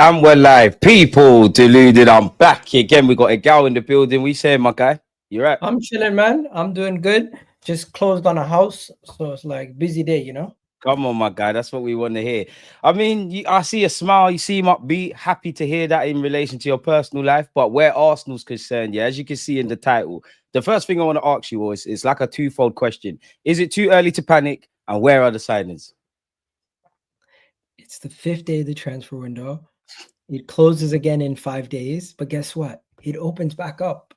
And we're live. People, deluded. I'm back again. We got Egal in the building. We say, my guy, you right? I'm chilling, man. I'm doing good. Just closed on a house, so it's like busy day, you know. Come on, my guy. That's what we want to hear. I mean, I see a smile. You seem upbeat. Happy to hear that in relation to your personal life. But where Arsenal's concerned, yeah, as you can see in the title, the first thing I want to ask you is, it's like a twofold question. Is it too early to panic? And where are the signings? It's the fifth day of the transfer window. It closes again in 5 days, but guess what? It opens back up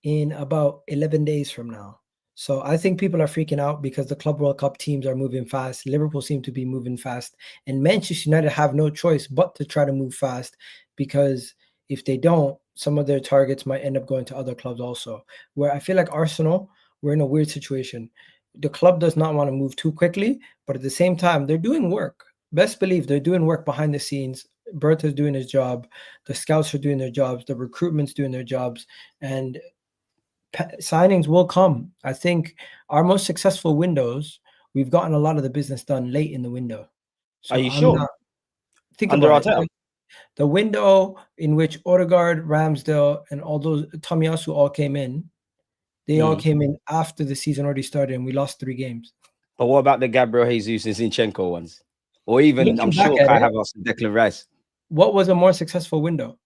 in about 11 days from now. So I think people are freaking out because the Club World Cup teams are moving fast. Liverpool seem to be moving fast, and Manchester United have no choice but to try to move fast because if they don't, some of their targets might end up going to other clubs also. Where I feel like Arsenal, we're in a weird situation. The club does not want to move too quickly, but at the same time, they're doing work. Best believe they're doing work behind the scenes. Bertha's doing his job, the scouts are doing their jobs, the recruitment's doing their jobs, and signings will come. I think our most successful windows, we've gotten a lot of the business done late in the window. Are So you I'm sure? not think Under about Arteta? it. The window in which Odegaard, Ramsdale, and all those Tomiyasu all came in, they all Mm. came in after the season already started, and we lost 3 games. But what about the Gabriel Jesus and Zinchenko ones? Or even, I'm Looking back sure at Kai it, Havertz and Declan Rice. what was a more successful window?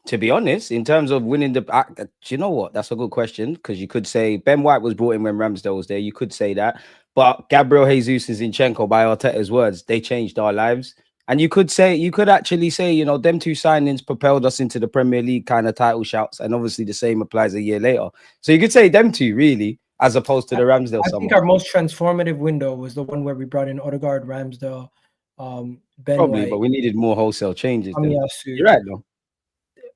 To be honest, in terms of winning the, do you know what? That's a good question because you could say Ben White was brought in when Ramsdale was there. You could say that, but Gabriel Jesus and Zinchenko, by Arteta's words, they changed our lives. And you could say, you could actually say, them two signings propelled us into the Premier League kind of title shouts, and obviously the same applies a year later. So you could say them two really, as opposed to I, the Ramsdale I think someone. our most transformative window was the one where we brought in Odegaard, Ramsdale, Ben Probably, but White, we needed more wholesale changes then. Tomiyasu. You're right, though.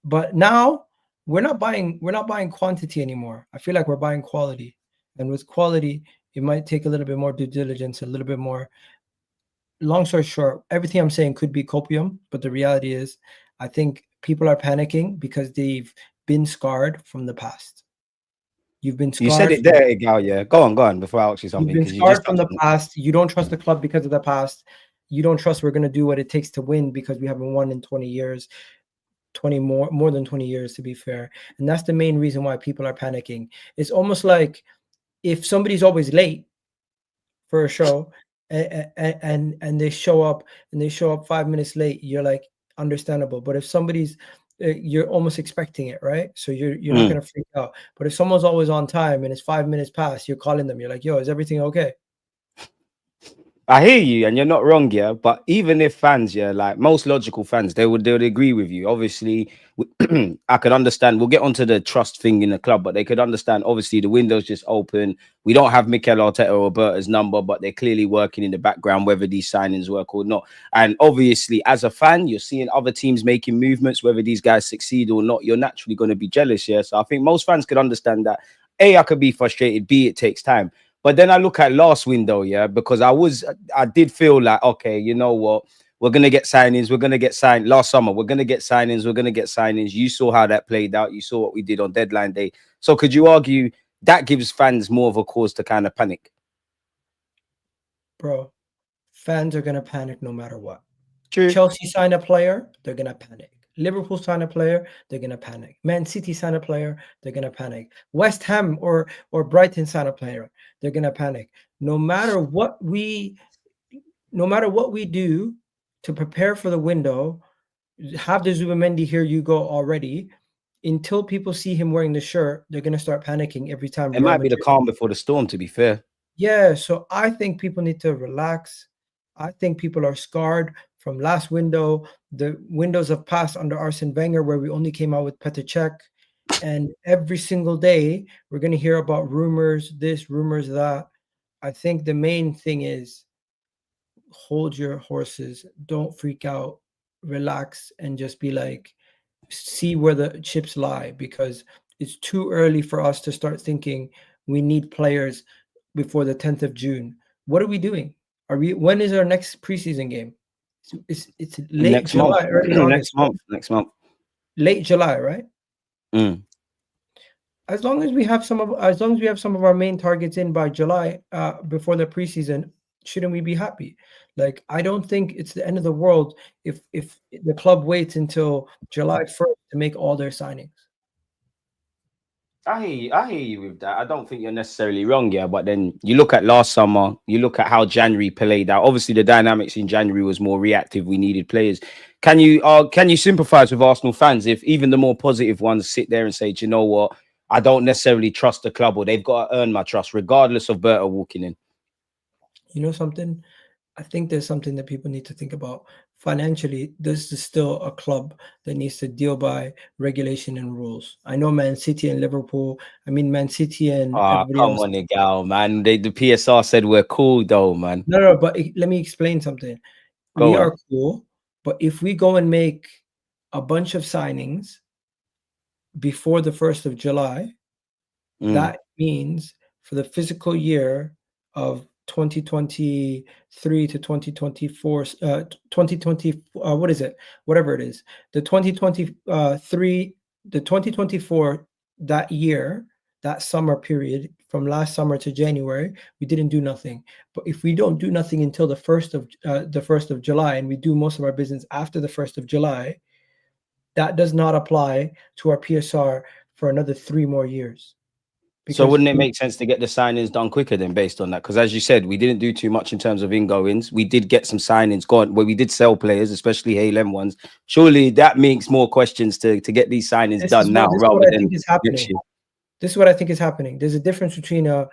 But now we're not buying quantity anymore. I feel like we're buying quality. And with quality, it might take a little bit more due diligence, a little bit more. Long story short, everything I'm saying could be copium, but the reality is I think people are panicking because they've been scarred from the past. You've been You said scarred it from there, Egal. Yeah, go on before I ask you you've something been because you just scarred from touched the on it. past. You don't trust the club because of the past. You don't trust we're gonna do what it takes to win because we haven't won in 20 years. 20 more than 20 years to be fair, and that's the main reason why people are panicking. It's almost like if somebody's always late for a show and they show up 5 minutes late, you're like understandable. But if somebody's you're almost expecting it, right? So you're not Mm. going to freak out. But if someone's always on time and it's 5 minutes past, you're calling them, you're like, yo, is everything okay? I hear you, and you're not wrong, yeah. But even if fans, yeah, like most logical fans, they would agree with you. Obviously, I could understand. We'll get onto the trust thing in the club, but they could understand. Obviously, the window's just open. We don't have Mikel Arteta or Roberta's number, but they're clearly working in the background, whether these signings work or not. And obviously, as a fan, you're seeing other teams making movements, whether these guys succeed or not. You're naturally going to be jealous, yeah. So I think most fans could understand that. A, I could be frustrated. B, it takes time. But then I look at last window, yeah, because I did feel like, okay, you know what? We're gonna get signings. We're gonna get signed last summer. We're gonna get signings. We're gonna get signings. You saw how that played out. You saw what we did on deadline day. So could you argue that gives fans more of a cause to kind of panic? Bro, fans are going to panic no matter what. True. Chelsea sign a player, they're gonna panic. Liverpool sign a player, they're gonna panic. Man City sign a player, they're gonna panic. West Ham or Brighton sign a player, they're gonna panic. No matter what we do to prepare for the window, have the Zubimendi here you go already. Until people see him wearing the shirt, they're gonna start panicking every time It Real might be the Madrid. calm before the storm. To be fair, Yeah, so I think people need to relax. I think people are scarred from last window, the windows of past under Arsene Wenger, where we only came out with Petr Cech. And every single day, we're going to hear about rumors, this, rumors, that. I think the main thing is hold your horses, don't freak out, relax, and just be like, see where the chips lie because it's too early for us to start thinking we need players before the 10th of June. What are we doing? When is our next preseason game? It's late next month, July, early next August, right? month, next month. Late July, right? Mm. As long as we have some of our main targets in by July, before the preseason, shouldn't we be happy? Like, I don't think it's the end of the world if the club waits until July 1st to make all their signings. I hear you with that. I don't think you're necessarily wrong, yeah. But then you look at last summer, you look at how January played out. Obviously, the dynamics in January was more reactive. We needed players. Can you sympathise with Arsenal fans if even the more positive ones sit there and say, "Do you know what? I don't necessarily trust the club, or they've got to earn my trust, regardless of Berta walking in." You know something? I think there's something that people need to think about. Financially, this is still a club that needs to deal by regulation and rules. I know Man City and Liverpool, I mean, Man City and Ah, everybody come else. on, Egal, man. The PSR said we're cool, though, man. No, but let me explain something. Go We on. are cool, but if we go and make a bunch of signings before the 1st of July, Mm. that means for the physical year of 2023 to 2024, 2020, what is it? Whatever it is, the 2023, the 2024, that year, that summer period from last summer to January, we didn't do nothing. But if we don't do nothing until the 1st of July, and we do most of our business after the 1st of July, that does not apply to our PSR for another 3 more years So because wouldn't it make sense to get the signings done quicker then based on that? Because as you said, we didn't do too much in terms of ingoings. We did get some signings gone where we did sell players, especially HLM ones. Surely that makes more questions to get these signings done now this is rather what I than think is next happening. year. This is what I think is happening. There's a difference between I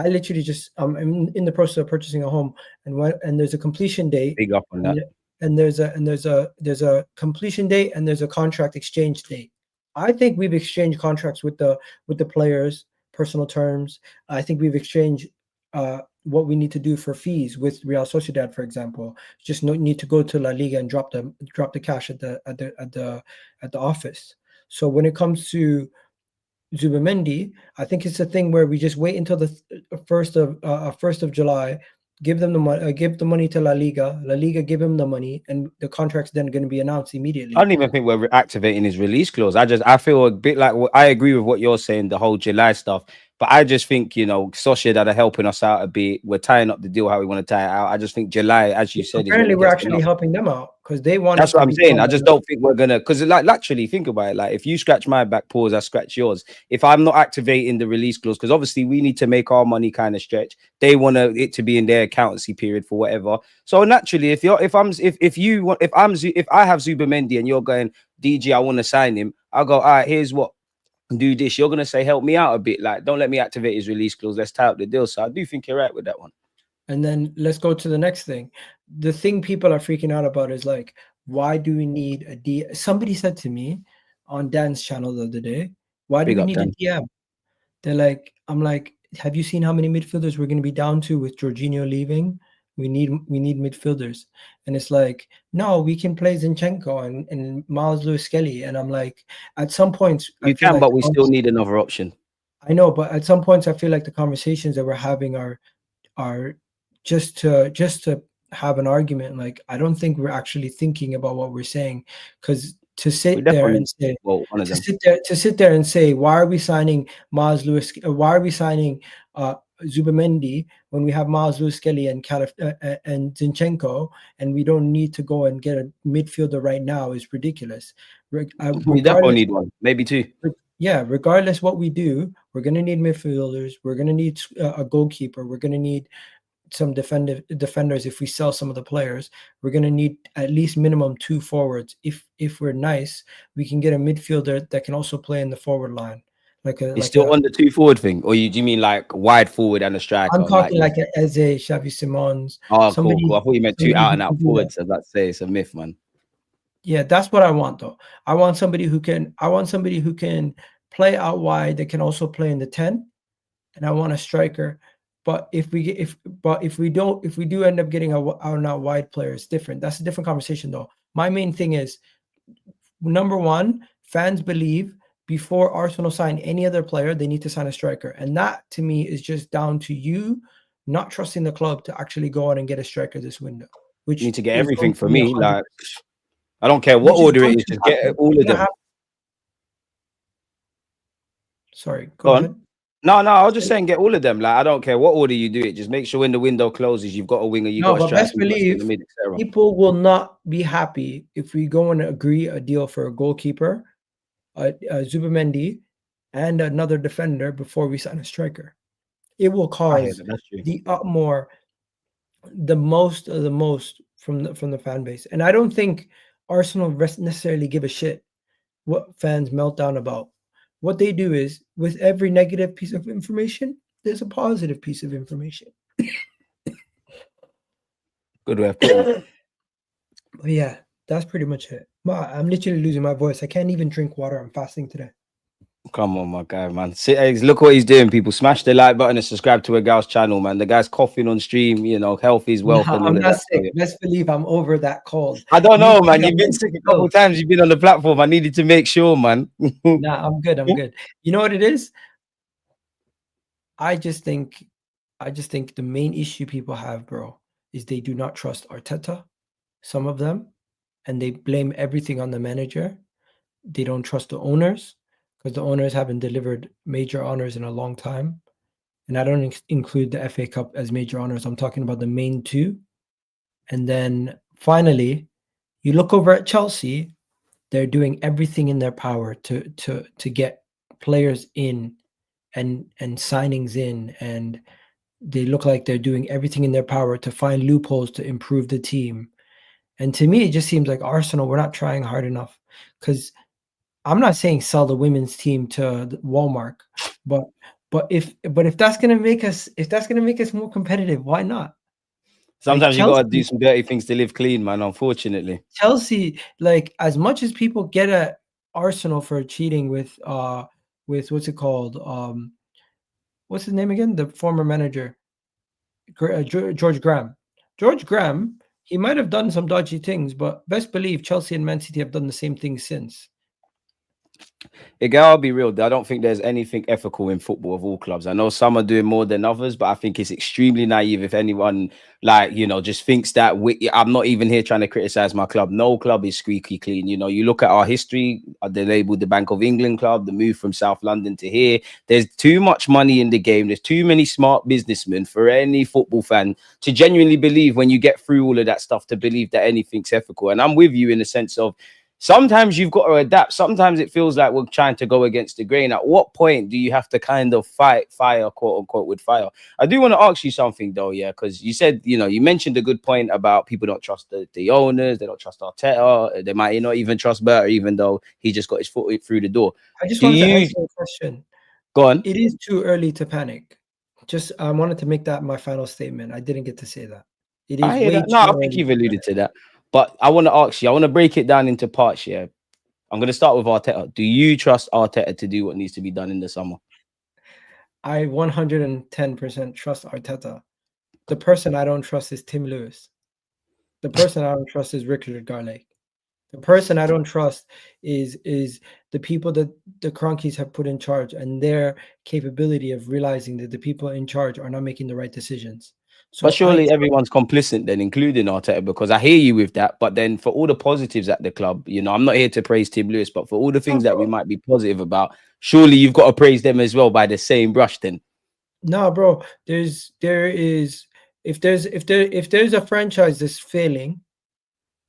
literally just I'm in the process of purchasing a home, and there's a completion date, Big up on that. and there's a completion date, and there's a contract exchange date. I think we've exchanged contracts with the players, personal terms. I think we've exchanged what we need to do for fees with Real Sociedad, for example. Just no need to go to La Liga and drop the cash at the office. So when it comes to Zubimendi, I think it's a thing where we just wait until the 1st of July, give them the money, give the money to La Liga. La Liga give him the money, and the contract's then going to be announced I immediately. don't even think we're activating his release clause. I feel a bit like I agree with what you're saying, the whole July stuff. But I just think, Sosha that are helping us out a bit. We're tying up the deal how we want to tie it out. I just think July, as you said, is when Apparently, it we're gets actually announced. helping them out because they want That's us what to I'm be saying. done I by just don't think we're gonna because like literally think about it. Like if you scratch my back pause, I scratch yours. If I'm not activating the release clause, because obviously we need to make our money kind of stretch. They want it to be in their accountancy period for whatever. So naturally, if I have Zubamendi and you're going DG, I want to sign him. I'll go, all right, here's what do this. You're gonna say help me out a bit. Like, don't let me activate his release clause. Let's tie up the deal. So I do think you're right with that one. And then let's go to the next thing. The thing people are freaking out about is like, why do we need a D? Somebody said to me on Dan's channel the other day, why do Big we up, need a Dan. DM? They're like, I'm like, have you seen how many midfielders we're going to be down to with Jorginho leaving? We need midfielders, and it's like, no, we can play Zinchenko and Miles Lewis Skelly, and I'm like, at some points, I You feel can, like but we still need another option. I know, but at some points, I feel like the conversations that we're having are just to have an argument. Like, I don't think we're actually thinking about what we're saying, because to We sit there definitely and say well, one of to them. sit there to sit there and say, why are we signing Miles Lewis? Why are we signing Zubamendi when we have Miles Lewis Kelly and Zinchenko, and we don't need to go and get a midfielder right now is ridiculous. We definitely Regardless, need one, maybe two. yeah, regardless what we do, we're gonna need midfielders. We're gonna need a goalkeeper. We're gonna need some defenders if we sell some of the players. We're going to need at least minimum two forwards. If we're nice, we can get a midfielder that can also play in the forward line, like a It's like still a on the two forward thing, or do you mean like wide forward and a I'm striker? Like, talking like a Eze, Xavi Simons, oh, cool, somebody cool. I thought you meant two somebody out who and can out do that. forwards. As I say, it's a myth, man. Yeah, that's what I want though. I want somebody who can play out wide that can also play in the 10, and I want a striker. But if we do end up getting our not wide player, it's different. That's a different conversation though. My main thing is, number one, fans believe before Arsenal sign any other player, they need to sign a striker. And that to me is just down to you not trusting the club to actually go out and get a striker this window, You which need to get is going everything to for be me. 100%, Like, I don't care what which is order going it is, to just get happen. all It's of gonna them. happen. Sorry, Go go on. ahead. No, I was just saying get all of them. Like I don't care what order you do it. Just make sure when the window closes, you've got a winger, you No, got a but striker, best you got centre believe mid, etc. people will not be happy if we go and agree a deal for a goalkeeper, a Zubimendi, and another defender before we sign a striker. It will I hear cause that. That's true. the more, the most of the most from the fan base, and I don't think Arsenal necessarily give a shit what fans melt down about. What they do is, with every negative piece of information, there's a positive piece of information. Good way of putting it. But yeah, that's pretty much it. I'm literally losing my voice. I can't even drink water. I'm fasting today. Come on, my guy, man. See, hey, look what he's doing, people. Smash the like button and subscribe to a gal's channel, man. The guy's coughing on stream, you know, health is wealth Nah, and all I'm of not that. So, sick. yeah. Best believe I'm over that cold. I don't Me know, being man. a You've been sick a couple Mexico. of times. You've been on the platform. I needed to make sure, man. Nah, I'm good. I'm good. You know what it is? I just think the main issue people have, bro, is they do not trust Arteta. Some of them, and they blame everything on the manager. They don't trust the owners because the owners haven't delivered major honors in a long time. And I don't include the FA Cup as major honors. I'm talking about the main two. And then finally, you look over at Chelsea, they're doing everything in their power to get players in and signings in, and they look like they're doing everything in their power to find loopholes to improve the team. And to me, it just seems like Arsenal, we're not trying hard enough. Because I'm not saying sell the women's team to Walmart, but if that's gonna make us more competitive, why not? Like Sometimes you gotta do some dirty things to live clean, man. Unfortunately. Chelsea, like as much as people get at Arsenal for cheating with what's it called? What's his name again? The former manager, George Graham. George Graham, he might have done some dodgy things, but best believe Chelsea and Man City have done the same thing since. Again, I'll be real. I don't think there's anything ethical in football of all clubs. I know some are doing more than others, but I think it's extremely naive if anyone, like, you know, just thinks that I'm not even here trying to criticize my club. No club is squeaky clean. You know, you look at our history, they labeled the Bank of England club, the move from South London to here. There's too much money in the game. There's too many smart businessmen for any football fan to genuinely believe when you get through all of that stuff to believe that anything's ethical. And I'm with you in the sense of, sometimes you've got to adapt. Sometimes it feels like we're trying to go against the grain. At what point do you have to kind of fight fire, quote unquote, with fire? I do want to ask you something though, yeah, because you said, you know, you mentioned a good point about people don't trust the owners, they don't trust Arteta, they might not even trust Berta, even though he just got his foot through the door. I just Do wanted to you answer your question. go on? It is too early to panic. Just I wanted to make that my final statement. I didn't get to say that. It is I hear way that. No, too I think early you've to alluded panic. to that. But I want to ask you, I want to break it down into parts here. I'm going to start with Arteta. Do you trust Arteta to do what needs to be done in the summer? I 110% trust Arteta. The person I don't trust is Tim Lewis. The person I don't trust is Richard Garlick. The person I don't trust is the people that the Cronkies have put in charge and their capability of realizing that the people in charge are not making the right decisions. But So surely everyone's complicit then, including Arteta, because I hear you with that. But then for all the positives at the club, you know, I'm not here to praise Tim Lewis, but for all the things that we might be positive about, surely you've got to praise them as well by the same brush then. no, bro, there is if there's a franchise that's failing,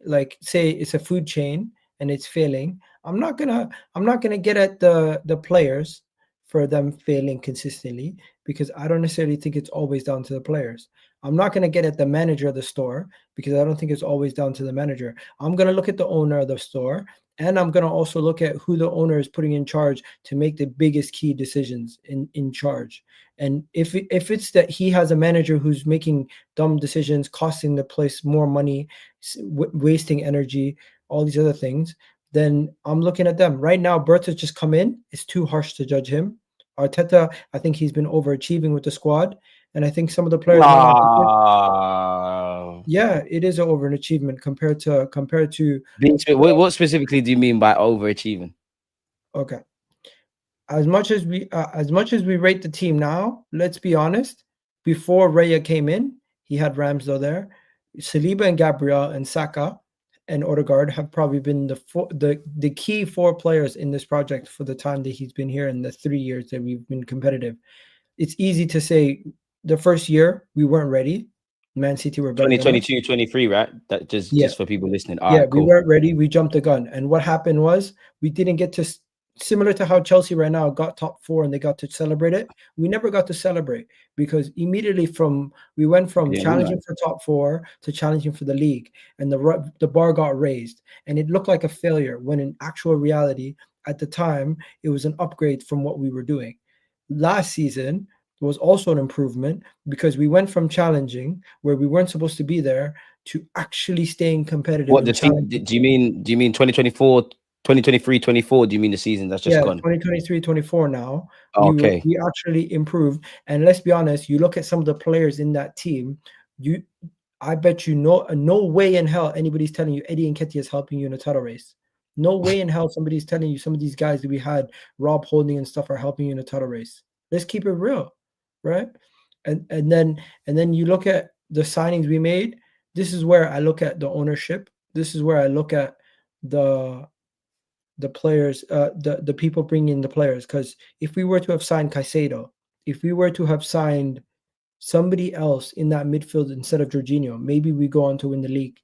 like say it's a food chain and it's failing, I'm not gonna get at the players for them failing consistently, because I don't necessarily think it's always down to the players. I'm not gonna get at the manager of the store because I don't think it's always down to the manager. I'm gonna look at the owner of the store, and I'm gonna also look at who the owner is putting in charge to make the biggest key decisions in charge. And if it's that he has a manager who's making dumb decisions, costing the place more money, wasting energy, all these other things, then I'm looking at them. Right now, Bertha's just come in. It's too harsh to judge him. Arteta, I think he's been overachieving with the squad. And I think some of the players might not be good. Ah, Yeah, it is an overachievement compared to what specifically do you mean by overachieving? okay. As much as we rate the team now, let's be honest. Before Raya came in, he had Ramsdale there, Saliba and Gabriel and Saka and Odegaard have probably been the key four players in this project for the time that he's been here in the 3 years that we've been competitive. It's easy to say the first year we weren't ready. Man City were better than us. 2022, 23, right? That just for people listening. All Yeah, right, we cool. weren't ready. We jumped the gun. And what happened was we didn't get to, similar to how Chelsea right now got top 4 and they got to celebrate it. We never got to celebrate because immediately we went from challenging for top 4 to challenging for the league, and the bar got raised and it looked like a failure when in actual reality at the time it was an upgrade from what we were doing. Last season was also an improvement because we went from challenging where we weren't supposed to be there to actually staying competitive. What do you mean 2024, 2023, 24? Do you mean the season that's just gone? 2023, 24 now. Okay. We actually improved. And let's be honest, you look at some of the players in that team, I bet you no way in hell anybody's telling you Eddie Nketiah is helping you in a title race. No way in hell somebody's telling you some of these guys that we had, Rob Holding and stuff, are helping you in a title race. Let's keep it real, right? And then you look at the signings we made. This is where I look at the ownership. This is where I look at the players, the people bringing in the players. Because if we were to have signed Caicedo, if we were to have signed somebody else in that midfield instead of Jorginho, maybe we go on to win the league.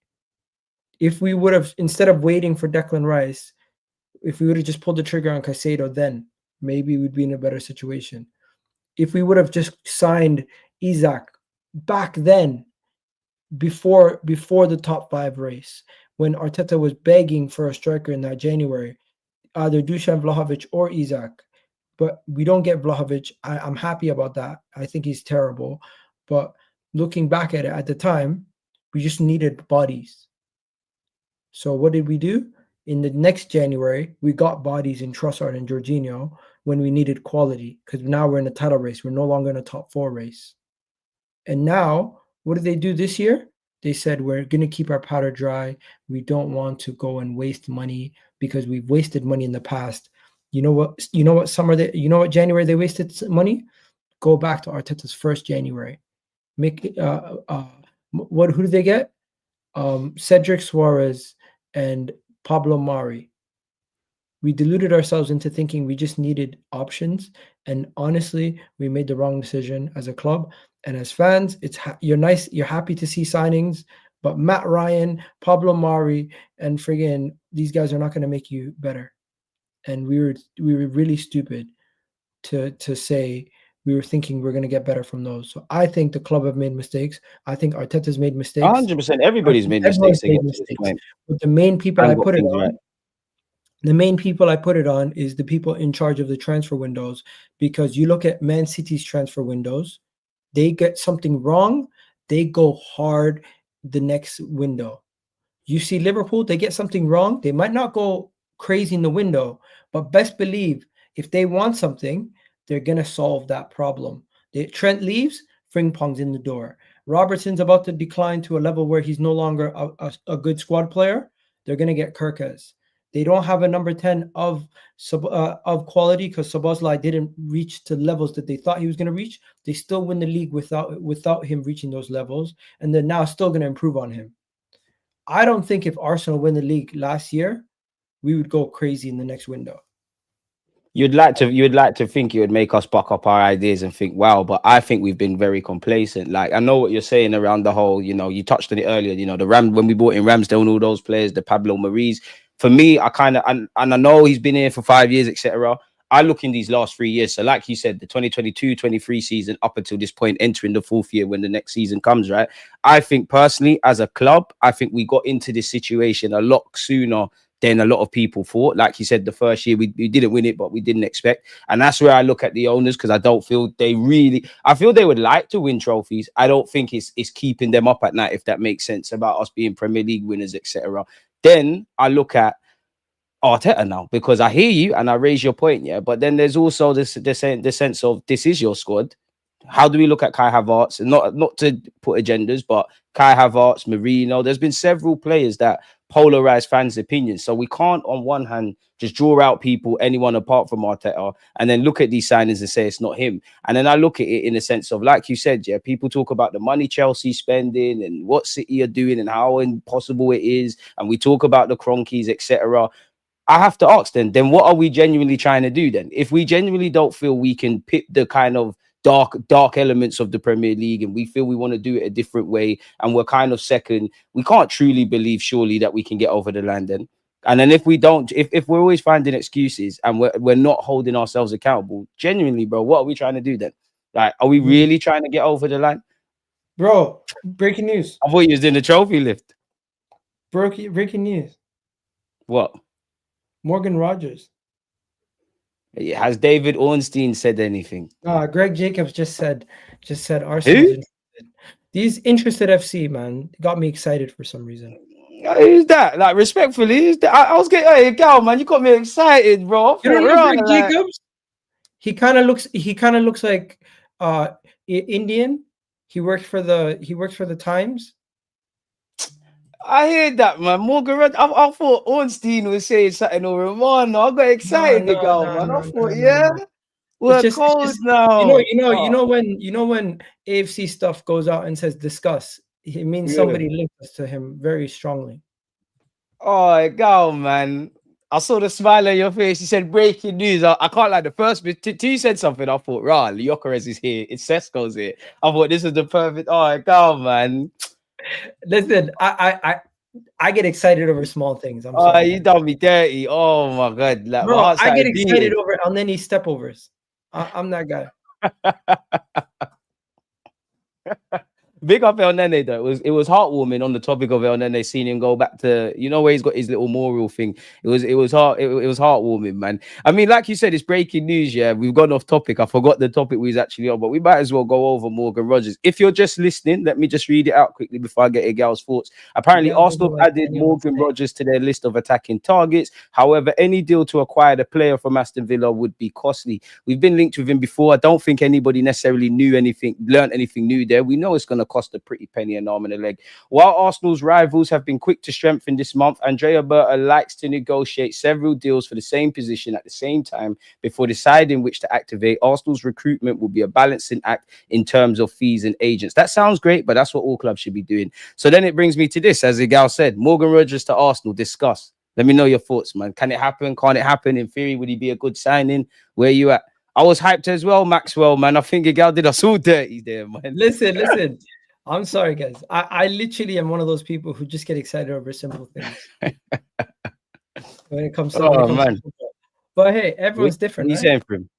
If we would have, instead of waiting for Declan Rice, if we would have just pulled the trigger on Caicedo, then maybe we'd be in a better situation. If we would have just signed Isaac back then, before the top 5 race, when Arteta was begging for a striker in that January, either Dusan Vlahovic or Isaac, but we don't get Vlahovic. I'm happy about that. I think he's terrible. But looking back at it at the time, we just needed bodies. So what did we do? In the next January, we got bodies in Trossard and Jorginho when we needed quality, because now we're in a title race. We're no longer in a top 4 race. And now, what did they do this year? They said, we're going to keep our powder dry. We don't want to go and waste money because we've wasted money in the past. You know what January they wasted money? Go back to Arteta's first January. Who did they get? Cedric Suarez and Pablo Mari. We deluded ourselves into thinking we just needed options, and honestly, we made the wrong decision as a club and as fans. You're happy to see signings, but Matt Ryan, Pablo Mari, and friggin' these guys are not going to make you better. And we were really stupid to say we were thinking we're going to get better from those. So I think the club have made mistakes. I think Arteta's made mistakes. 100%. Everybody's made mistakes. But the main people I put it on. The main people I put it on is the people in charge of the transfer windows, because you look at Man City's transfer windows, they get something wrong, they go hard the next window. You see Liverpool, they get something wrong, they might not go crazy in the window, but best believe if they want something, they're going to solve that problem. Trent leaves, Frimpong's in the door. Robertson's about to decline to a level where he's no longer a good squad player. They're going to get Kirkaz. They don't have a number 10 of quality because Szoboszlai didn't reach to levels that they thought he was going to reach. They still win the league without him reaching those levels, and they're now still going to improve on him. I don't think if Arsenal win the league last year, we would go crazy in the next window. You'd like to think it would make us buck up our ideas and think, wow, but I think we've been very complacent. Like, I know what you're saying around the whole, you touched on it earlier, the when we bought in Ramsdale and all those players, the Pablo Maris. For me, I kind of, and I know he's been here for 5 years, etc. I look in these last 3 years. So like you said, the 2022-23 season up until this point, entering the 4th year when the next season comes, right? I think personally, as a club, I think we got into this situation a lot sooner than a lot of people thought. Like you said, the first year we didn't win it, but we didn't expect. And that's where I look at the owners, because I don't feel I feel they would like to win trophies. I don't think it's keeping them up at night, if that makes sense, about us being Premier League winners, etc. Then I look at Arteta now, because I hear you and I raise your point, yeah. But then there's also the sense of, this is your squad. How do we look at Kai Havertz? And not to put agendas, but Kai Havertz, Marino. There's been several players that polarize fans' opinions. So we can't, on one hand, just draw out people, anyone apart from Arteta, and then look at these signings and say it's not him. And then I look at it in the sense of, like you said, yeah, people talk about the money Chelsea spending and what City are doing and how impossible it is, and we talk about the Cronkies, etc. I have to ask then what are we genuinely trying to do then? If we genuinely don't feel we can pit the kind of dark elements of the Premier League and we feel we want to do it a different way and we're kind of second, we can't truly believe surely that we can get over the line then. And then if we don't, if we're always finding excuses and we're not holding ourselves accountable, genuinely, bro, what are we trying to do then? Like, are we really trying to get over the line? Bro, breaking news. I thought you was in the trophy lift. Breaking news. What? Morgan Rogers. Has David Ornstein said anything? Greg Jacobs just said Arsenal. These interested FC, man, got me excited for some reason. Who's that? Like, respectfully, who's that? I was getting, hey, Gal, man, you got me excited, bro. You don't know Greg Jacobs? He kind of looks like Indian. He works for the Times. I heard that, man. Morgan, I thought Ornstein was saying something over man. I got excited, man. I thought, yeah. We're cold now. You know when AFC stuff goes out and says discuss, it means somebody links us to him very strongly. Oh, go, man. I saw the smile on your face. You said breaking news. I can't like the first bit. T said something. I thought, rah, Gyökeres is here. It's Sesko's here. I thought this is the perfect. Oh, go, man. Listen, I get excited over small things. I'm sorry. You done me dirty. Oh my god, like, bro, I get excited over Elneny stepovers. I'm that guy. Big up Elneny though. It was heartwarming on the topic of Elneny, seeing him go back to, you know, where he's got his little memorial thing. It was heartwarming, man. I mean, like you said, it's breaking news. Yeah, we've gone off topic. I forgot the topic we was actually on, but we might as well go over Morgan Rogers. If you're just listening, let me just read it out quickly before I get Egal's thoughts. Apparently, Arsenal added Morgan Rogers to their list of attacking targets. However, any deal to acquire the player from Aston Villa would be costly. We've been linked with him before. I don't think anybody necessarily learned anything new there. We know it's going to cost a pretty penny, an arm and a leg. While Arsenal's rivals have been quick to strengthen this month, Andrea Berta likes to negotiate several deals for the same position at the same time before deciding which to activate. Arsenal's recruitment will be a balancing act in terms of fees and agents. That sounds great, but that's what all clubs should be doing. So then it brings me to this, as Egal said, Morgan Rogers to Arsenal, discuss. Let me know your thoughts, man. Can it happen? Can't it happen? In theory, would he be a good signing? Where you at? I was hyped as well, Maxwell, man. I think Egal did us all dirty there, man. Listen. I'm sorry, guys. I literally am one of those people who just get excited over simple things. when it comes to football. But hey, everyone's different. What are you saying for him?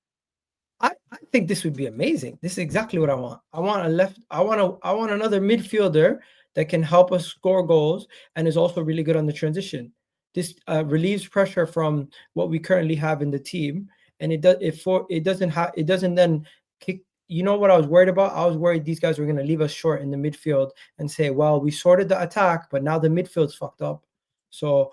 I think this would be amazing. This is exactly what I want. I want another midfielder that can help us score goals and is also really good on the transition. This relieves pressure from what we currently have in the team, and it doesn't then kick. You know what I was worried about? I was worried these guys were going to leave us short in the midfield and say, well, we sorted the attack, but now the midfield's fucked up. So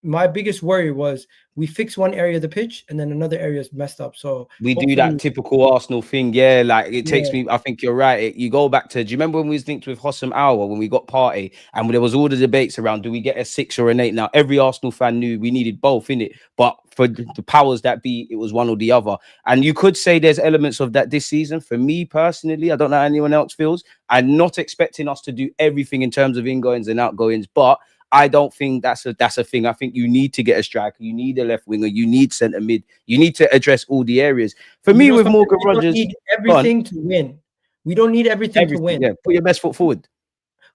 my biggest worry was we fix one area of the pitch and then another area is messed up. So we do that typical Arsenal thing. Yeah, like it takes me, I think you're right. You go back to, do you remember when we was linked with Hossam Aouar when we got Partey and there was all the debates around, do we get a 6 or an 8? Now, every Arsenal fan knew we needed both, innit? But for the powers that be, it was one or the other. And you could say there's elements of that this season. For me personally, I don't know how anyone else feels. I'm not expecting us to do everything in terms of ingoings and outgoings, but I don't think that's a thing. I think you need to get a striker, you need a left winger, you need centre mid, you need to address all the areas. For me, with Morgan Rogers, we don't need everything to win. We don't need everything to win. Yeah, put your best foot forward.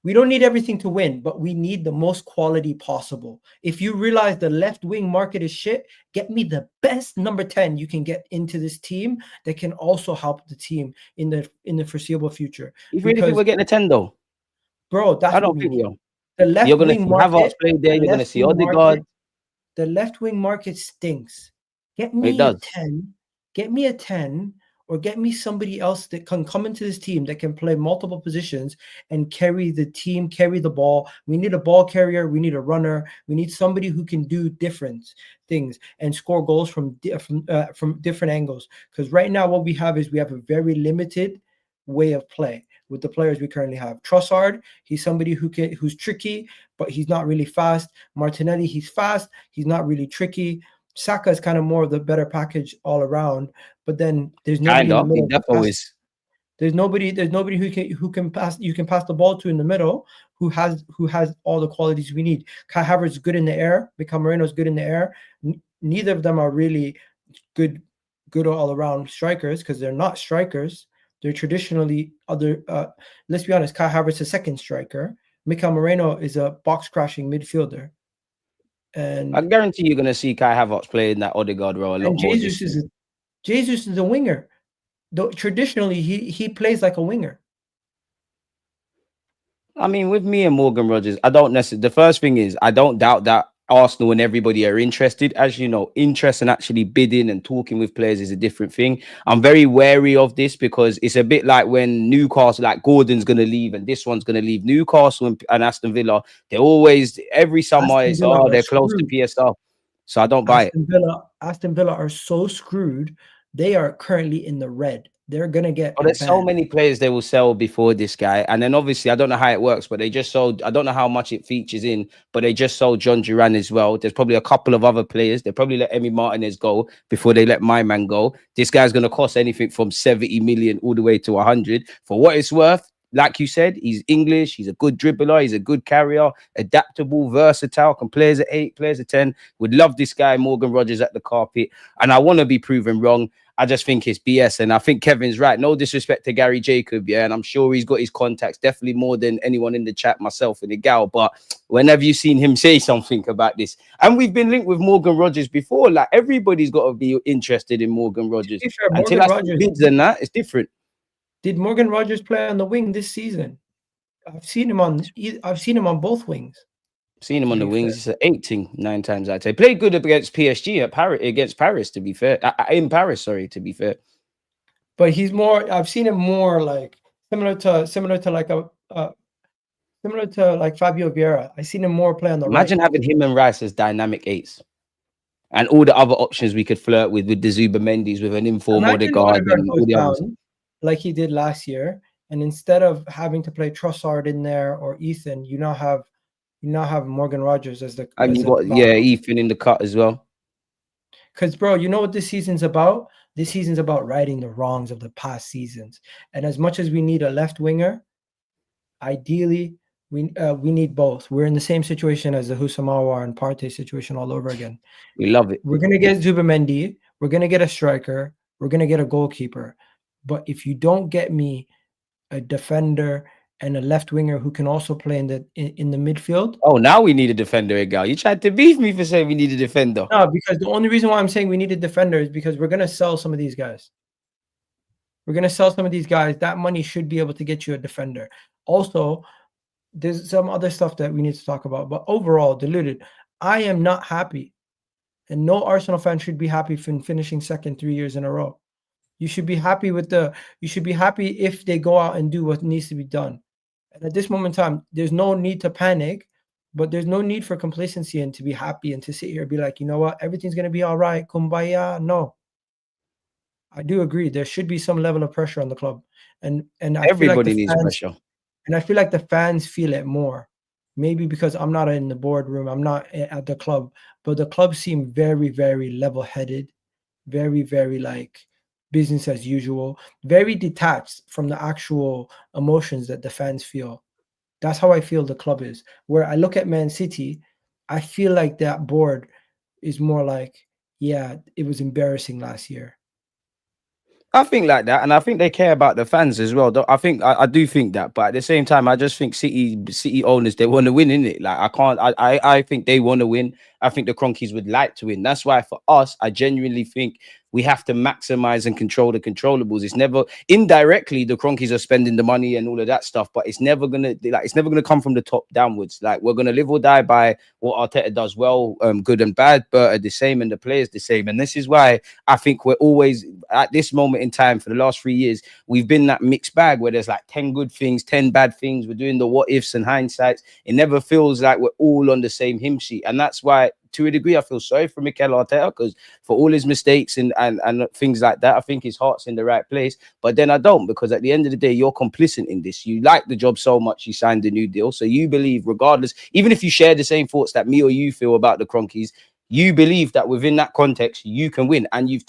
We don't need everything to win, but we need the most quality possible. If you realize the left wing market is shit, get me the best number 10 you can get into this team that can also help the team in the foreseeable future. You really think we're getting a 10 though? Bro, that's I don't think we are. The left you're going wing to have us play there. You're going to see Odegaard. The left wing market stinks. Get me a 10. Get me a 10, or get me somebody else that can come into this team that can play multiple positions and carry the team, carry the ball. We need a ball carrier. We need a runner. We need somebody who can do different things and score goals from different angles. Because right now, what we have is we have a very limited way of play with the players we currently have. Trossard, he's somebody who's tricky, but he's not really fast. Martinelli, he's fast, he's not really tricky. Saka is kind of more of the better package all around, but then there's nobody Kind in the of. He middle to definitely pass. is. There's nobody who can pass. You can pass the ball to in the middle. Who has all the qualities we need. Kai Havertz is good in the air. Mikael Moreno is good in the air. Neither of them are really good all around strikers because they're not strikers. They're traditionally other. Let's be honest. Kai Havertz is a second striker. Mikael Moreno is a box crashing midfielder. And I guarantee you're gonna see Kai Havertz playing that Odegaard role a lot more. Jesus is a winger. Though traditionally he plays like a winger. I mean, with me and Morgan Rogers, I don't necessarily. The first thing is, I don't doubt that Arsenal and everybody are interested. As you know, interest and actually bidding and talking with players is a different thing. I'm very wary of this because it's a bit like when Newcastle, like Gordon's going to leave and this one's going to leave. Newcastle and Aston Villa, they're always, every summer, it's, they're close to PSL. So I don't buy it. Aston Villa are so screwed. They are currently in the red. They're gonna get. Oh, there's so many players they will sell before this guy, and then obviously I don't know how it works, but they just sold. I don't know how much it features in, but they just sold John Duran as well. There's probably a couple of other players. They probably let Emi Martinez go before they let my man go. This guy's gonna cost anything from 70 million all the way to 100. For what it's worth, like you said, he's English. He's a good dribbler. He's a good carrier, adaptable, versatile. Can play as 8, plays as 10. Would love this guy, Morgan Rogers, at the carpet, and I want to be proven wrong. I just think it's BS. And I think Kevin's right. No disrespect to Gary Jacob, yeah. And I'm sure he's got his contacts, definitely more than anyone in the chat, myself and Egal. But whenever you've seen him say something about this, and we've been linked with Morgan Rogers before, like everybody's got to be interested in Morgan Rogers. Until I see bids and that, it's different. Did Morgan Rogers play on the wing this season? I've seen him on both wings. Seen him on the wings. It's an 18 9 times out of 10. Played good against PSG against Paris, to be fair. In Paris, sorry, to be fair. But he's more. I've seen him more like similar to Fabio Vieira. I seen him more play on the Imagine right. having him and Rice as dynamic 8s, and all the other options we could flirt with the Zubimendi's, with an informal Odegaard and all the others, like he did last year. And instead of having to play Trossard in there or Ethan, you now have Morgan Rogers as the. And you got Ethan in the cut as well. Because, bro, you know what this season's about? This season's about righting the wrongs of the past seasons. And as much as we need a left winger, ideally we need both. We're in the same situation as the Husamawa and Partey situation all over again. We love it. We're gonna get Zubimendi. We're gonna get a striker. We're gonna get a goalkeeper. But if you don't get me a defender and a left winger who can also play in the midfield. Oh, now we need a defender, Egal. You tried to beef me for saying we need a defender. No, because the only reason why I'm saying we need a defender is because we're gonna sell some of these guys. That money should be able to get you a defender. Also, there's some other stuff that we need to talk about. But overall, Deluded, I am not happy. And no Arsenal fan should be happy for finishing second 3 years in a row. You should be happy if they go out and do what needs to be done. And at this moment in time, there's no need to panic, but there's no need for complacency and to be happy and to sit here and be like, you know what, everything's going to be all right, kumbaya. No. I do agree. There should be some level of pressure on the club. And everybody needs pressure. And I feel like the fans feel it more. Maybe because I'm not in the boardroom, I'm not at the club, but the club seem very, very level-headed, very, very like business as usual, very detached from the actual emotions that the fans feel. That's how I feel the club is. Where I look at Man City, I feel like that board is more like, yeah, it was embarrassing last year. I think like that, and I think they care about the fans as well. I do think that, but at the same time, I just think City owners, they want to win, innit? Like I think they want to win. I think the Cronkies would like to win. That's why for us, I genuinely think we have to maximize and control the controllables. It's never indirectly the Cronkies are spending the money and all of that stuff, but it's never gonna come from the top downwards. Like we're gonna live or die by what Arteta does well, good and bad, but are the same, and the players the same. And this is why I think we're always at this moment in time for the last 3 years, we've been that mixed bag where there's like 10 good things, 10 bad things. We're doing the what ifs and hindsights. It never feels like we're all on the same hymn sheet, and that's why to a degree, I feel sorry for Mikel Arteta because for all his mistakes and things like that, I think his heart's in the right place. But then I don't, because at the end of the day, you're complicit in this. You like the job so much, you signed a new deal. So you believe, regardless, even if you share the same thoughts that me or you feel about the Cronkies, you believe that within that context you can win, and you've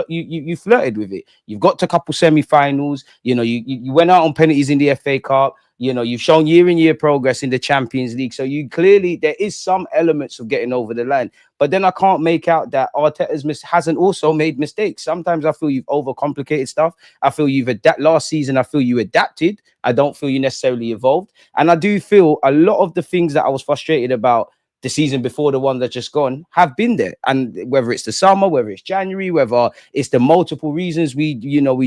you flirted with it. You've got to a couple semi-finals. You know, you went out on penalties in the FA Cup. You know, you've shown year in year progress in the Champions League. So you clearly, there is some elements of getting over the line. But then I can't make out that Arteta's hasn't also made mistakes. Sometimes I feel you've overcomplicated stuff. I feel you've adapted. Last season, I feel you adapted. I don't feel you necessarily evolved. And I do feel a lot of the things that I was frustrated about the season before, the one that's just gone, have been there. And whether it's the summer, whether it's January, whether it's the multiple reasons we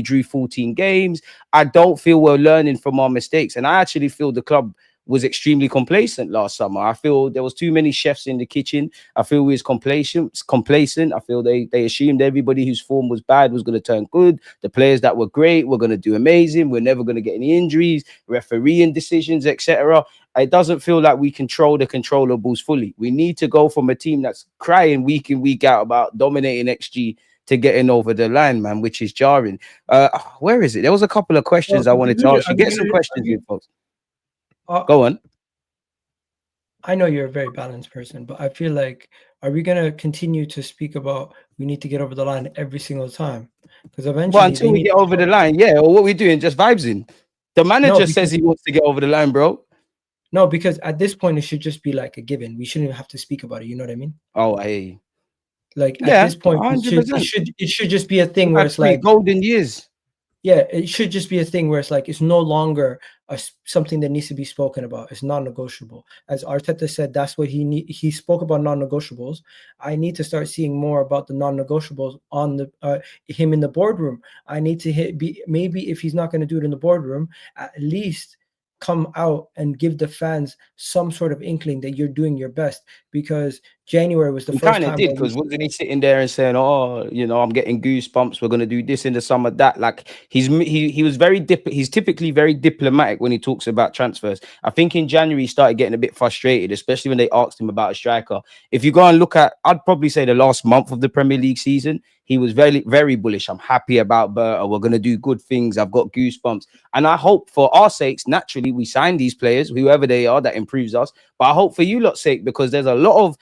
drew 14 games, I don't feel we're learning from our mistakes. And I actually feel the club was extremely complacent last summer. I feel there was too many chefs in the kitchen. I feel we was complacent. I feel they assumed everybody whose form was bad was going to turn good. The players that were great were going to do amazing. We're never going to get any injuries, refereeing decisions, etc. It doesn't feel like we control the controllables fully. We need to go from a team that's crying week in, week out about dominating XG to getting over the line, man, which is jarring. Where is it? There was a couple of questions I wanted to ask you. Get some questions in, folks. Go on. I know you're a very balanced person, but I feel like, are we going to continue to speak about we need to get over the line every single time? Because eventually, until we get over the line, yeah. Or what we're doing, just vibes in. The manager says he wants to get over the line, bro. No, because at this point, it should just be like a given. We shouldn't even have to speak about it. You know what I mean? Oh, I hear you. Like, at this point, it should just be a thing where it's like golden years. Yeah, it should just be a thing where it's like it's no longer something that needs to be spoken about. It's non-negotiable. As Arteta said, that's what he spoke about non-negotiables. I need to start seeing more about the non-negotiables on the him in the boardroom. I need to maybe if he's not going to do it in the boardroom, at least come out and give the fans some sort of inkling that you're doing your best, because January was the first time. He kind of did, because wasn't he sitting there and saying, "Oh, you know, I'm getting goosebumps. We're gonna do this in the summer." That, like, he was very he's typically very diplomatic when he talks about transfers. I think in January he started getting a bit frustrated, especially when they asked him about a striker. If you go and look at, I'd probably say the last month of the Premier League season, he was very, very bullish. I'm happy about Berta. We're gonna do good things. I've got goosebumps, and I hope for our sakes, naturally, we sign these players, whoever they are, that improves us. But I hope for you lot's sake, because there's a lot of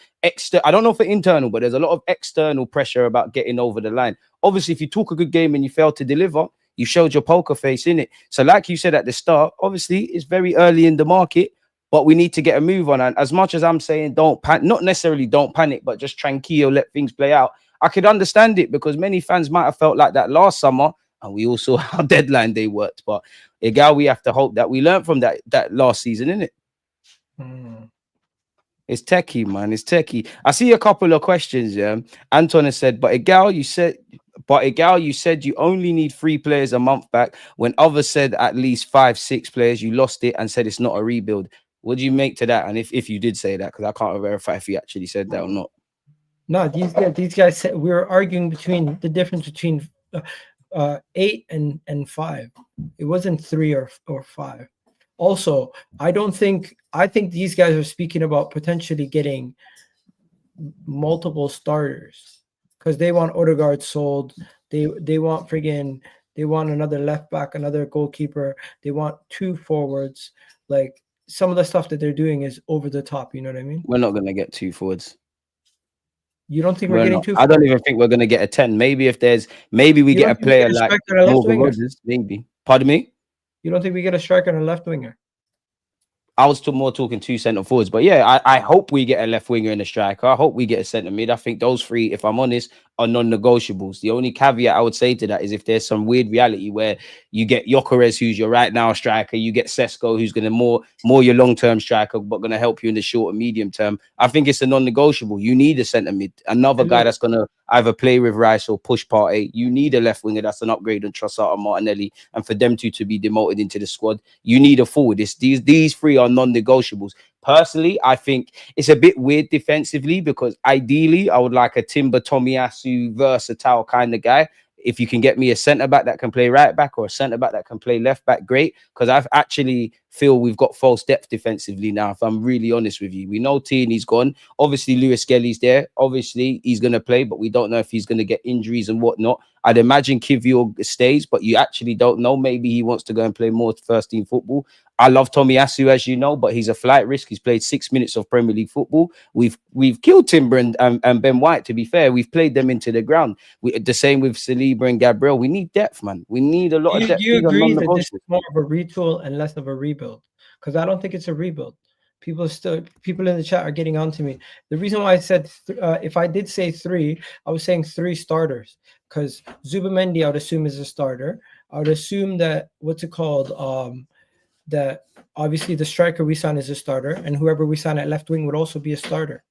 I don't know for internal, but there's a lot of external pressure about getting over the line. Obviously, if you talk a good game and you fail to deliver, you showed your poker face in it. So like you said at the start, obviously it's very early in the market, but we need to get a move on. And as much as I'm saying don't panic, not necessarily don't panic, but just tranquilo, let things play out, I could understand it, because many fans might have felt like that last summer, and we all saw how deadline day worked. But Egal, we have to hope that we learned from that last season, innit? It's techie, man. It's techie. I see a couple of questions. Yeah, Anton has said, but Egal, you said you only need 3 players a month back, when others said at least 5, 6 players. You lost it and said it's not a rebuild. What do you make to that? And if you did say that, because I can't verify if you actually said that or not. No, these guys said, we were arguing between the difference between 8 and 5. It wasn't 3 or 5. Also, I think these guys are speaking about potentially getting multiple starters, because they want Odegaard sold. They want another left back, another goalkeeper. They want 2 forwards. Like, some of the stuff that they're doing is over the top. You know what I mean? We're not going to get 2 forwards. You don't think we're getting 2 forwards? I don't even think we're going to get a 10. Maybe we get a player like Morgan Rogers, maybe. Pardon me? You don't think we get a striker and a left winger? I was talking 2 centre forwards, but yeah, I hope we get a left winger and a striker. I hope we get a centre mid. I think those 3, if I'm honest, are non-negotiables. The only caveat I would say to that is if there's some weird reality where you get Gyökeres, who's your right now striker, you get Sesko, who's going to more your long-term striker, but going to help you in the short and medium term. I think it's a non-negotiable. You need a centre mid, another guy that's going to either play with Rice or push Partey. You need a left winger that's an upgrade on Trossard and Martinelli, and for them to be demoted into the squad, you need a forward. These 3 are non-negotiables. Personally, I think it's a bit weird defensively, because ideally I would like a Timber Tomiyasu versatile kind of guy. If you can get me a centre back that can play right back, or a centre back that can play left back, great. Because I've actually feel we've got false depth defensively now, if I'm really honest with you. We know Tierney's gone. Obviously, Lewis Skelly's there. Obviously, he's going to play, but we don't know if he's going to get injuries and whatnot. I'd imagine Kivior stays, but you actually don't know. Maybe he wants to go and play more first team football. I love Tomiyasu, as you know, but he's a flight risk. He's played 6 minutes of Premier League football. We've killed Timber and Ben White, to be fair. We've played them into the ground. The same with Saliba and Gabriel. We need depth, man. We need a lot of depth. Do you These are agree that this non-negotiables. is more of a retool and less of a rebuild? Because I don't think it's a rebuild. People in the chat are getting on to me. The reason why I said if I did say 3, I was saying 3 starters, because Zubamendi I would assume is a starter. I would assume that that obviously the striker we sign is a starter, and whoever we sign at left wing would also be a starter.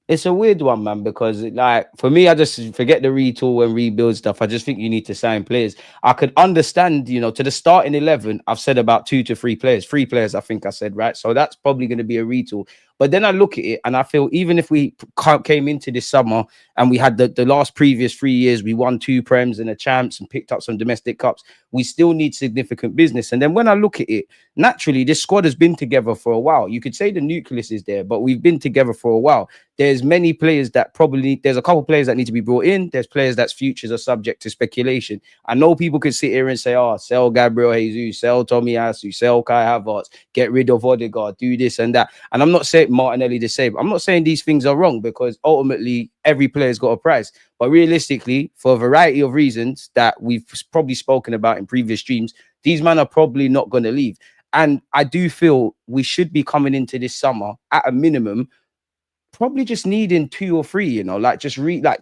It's a weird one, man, because like for me, I just forget the retool and rebuild stuff. I just think you need to sign players. I could understand, to the starting 11, I've said about 2 to 3 players. 3 players, I think I said, right? So that's probably going to be a retool. But then I look at it and I feel even if we came into this summer and we had the last previous 3 years, we won 2 Prems and a Champs and picked up some domestic cups, we still need significant business. And then when I look at it, naturally, this squad has been together for a while. You could say the nucleus is there, but we've been together for a while. There's many players that there's a couple of players that need to be brought in. There's players that's futures are subject to speculation. I know people could sit here and say, sell Gabriel Jesus, sell Tomiyasu, sell Kai Havertz, get rid of Odegaard, do this and that. And I'm not saying Martinelli the same. I'm not saying these things are wrong, because ultimately every player's got a price. But realistically, for a variety of reasons that we've probably spoken about in previous streams, these men are probably not going to leave. And I do feel we should be coming into this summer at a minimum, probably just needing 2 or 3,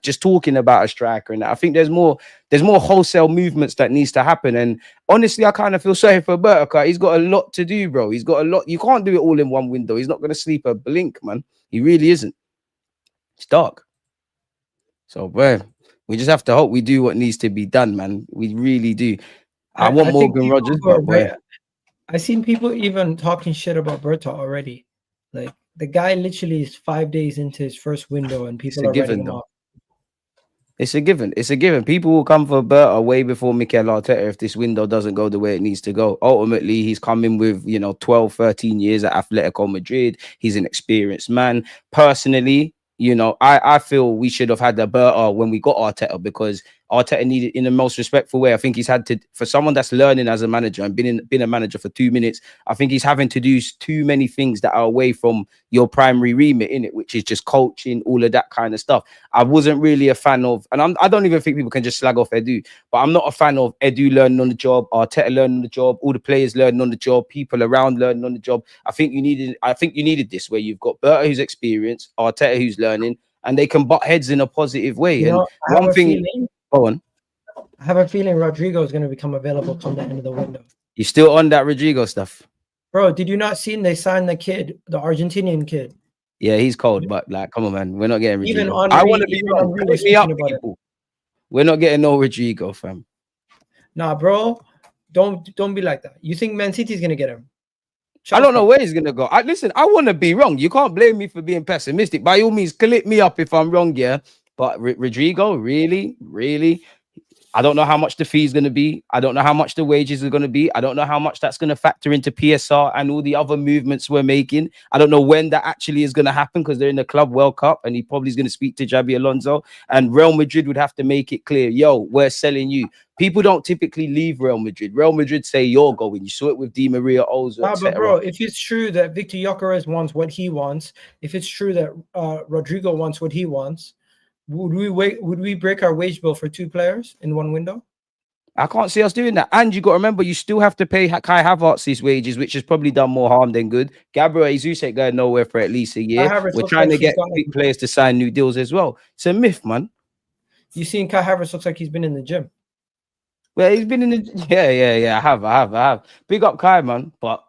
just talking about a striker. And I think there's more wholesale movements that needs to happen. And honestly, I kind of feel sorry for Bertica. He's got a lot to do, bro. He's got a lot. You can't do it all in one window. He's not going to sleep a blink, man. He really isn't. It's dark. So, bro, we just have to hope we do what needs to be done, man. We really do. I want Morgan Rogers, but boy. I've seen people even talking shit about Berta already. Like, the guy literally is 5 days into his first window and people are writing him off. It's a given. It's a given. People will come for Berta way before Mikel Arteta if this window doesn't go the way it needs to go. Ultimately, he's coming with, 12, 13 years at Atletico Madrid. He's an experienced man. Personally, I feel we should have had the Berta when we got Arteta, because Arteta needed, in the most respectful way, I think he's had to, for someone that's learning as a manager and been a manager for 2 minutes, I think he's having to do too many things that are away from your primary remit, in it, which is just coaching, all of that kind of stuff. I wasn't really a fan of, and I don't even think people can just slag off Edu, but I'm not a fan of Edu learning on the job, Arteta learning on the job, all the players learning on the job, people around learning on the job. I think you needed this, where you've got Berta who's experienced, Arteta who's learning, and they can butt heads in a positive way. And one thing. Go on. I have a feeling Rodrigo is going to become available come the end of the window. You still on that Rodrigo stuff? Bro, did you not see they signed the kid, the Argentinian kid? Yeah, he's cold, but come on, man. We're not getting Rodrigo. Even I want to be wrong. We're not getting no Rodrigo, fam. Nah, bro. Don't be like that. You think Man City's going to get him? I don't know where he's going to go. Listen, I want to be wrong. You can't blame me for being pessimistic. By all means, clip me up if I'm wrong, yeah? But Rodrigo, really? I don't know how much the fee is going to be. I don't know how much the wages are going to be. I don't know how much that's going to factor into PSR and all the other movements we're making. I don't know when that actually is going to happen, because they're in the Club World Cup and he probably is going to speak to Xabi Alonso. And Real Madrid would have to make it clear, yo, we're selling you. People don't typically leave Real Madrid. Real Madrid say you're going. You saw it with Di Maria, Ozil, etc. But bro, if it's true that Victor Gyökeres wants what he wants, if it's true that Rodrigo wants what he wants, would we break our wage bill for 2 players in one window? I can't see us doing that. And you got to remember, you still have to pay Kai Havertz his wages, which has probably done more harm than good. Gabriel Jesus ain't going nowhere for at least a year. We're trying to get big players to sign new deals as well. It's a myth, man. You seen Kai Havertz looks like he's been in the gym. Well, he's been in the... Yeah. I have. Big up Kai, man. But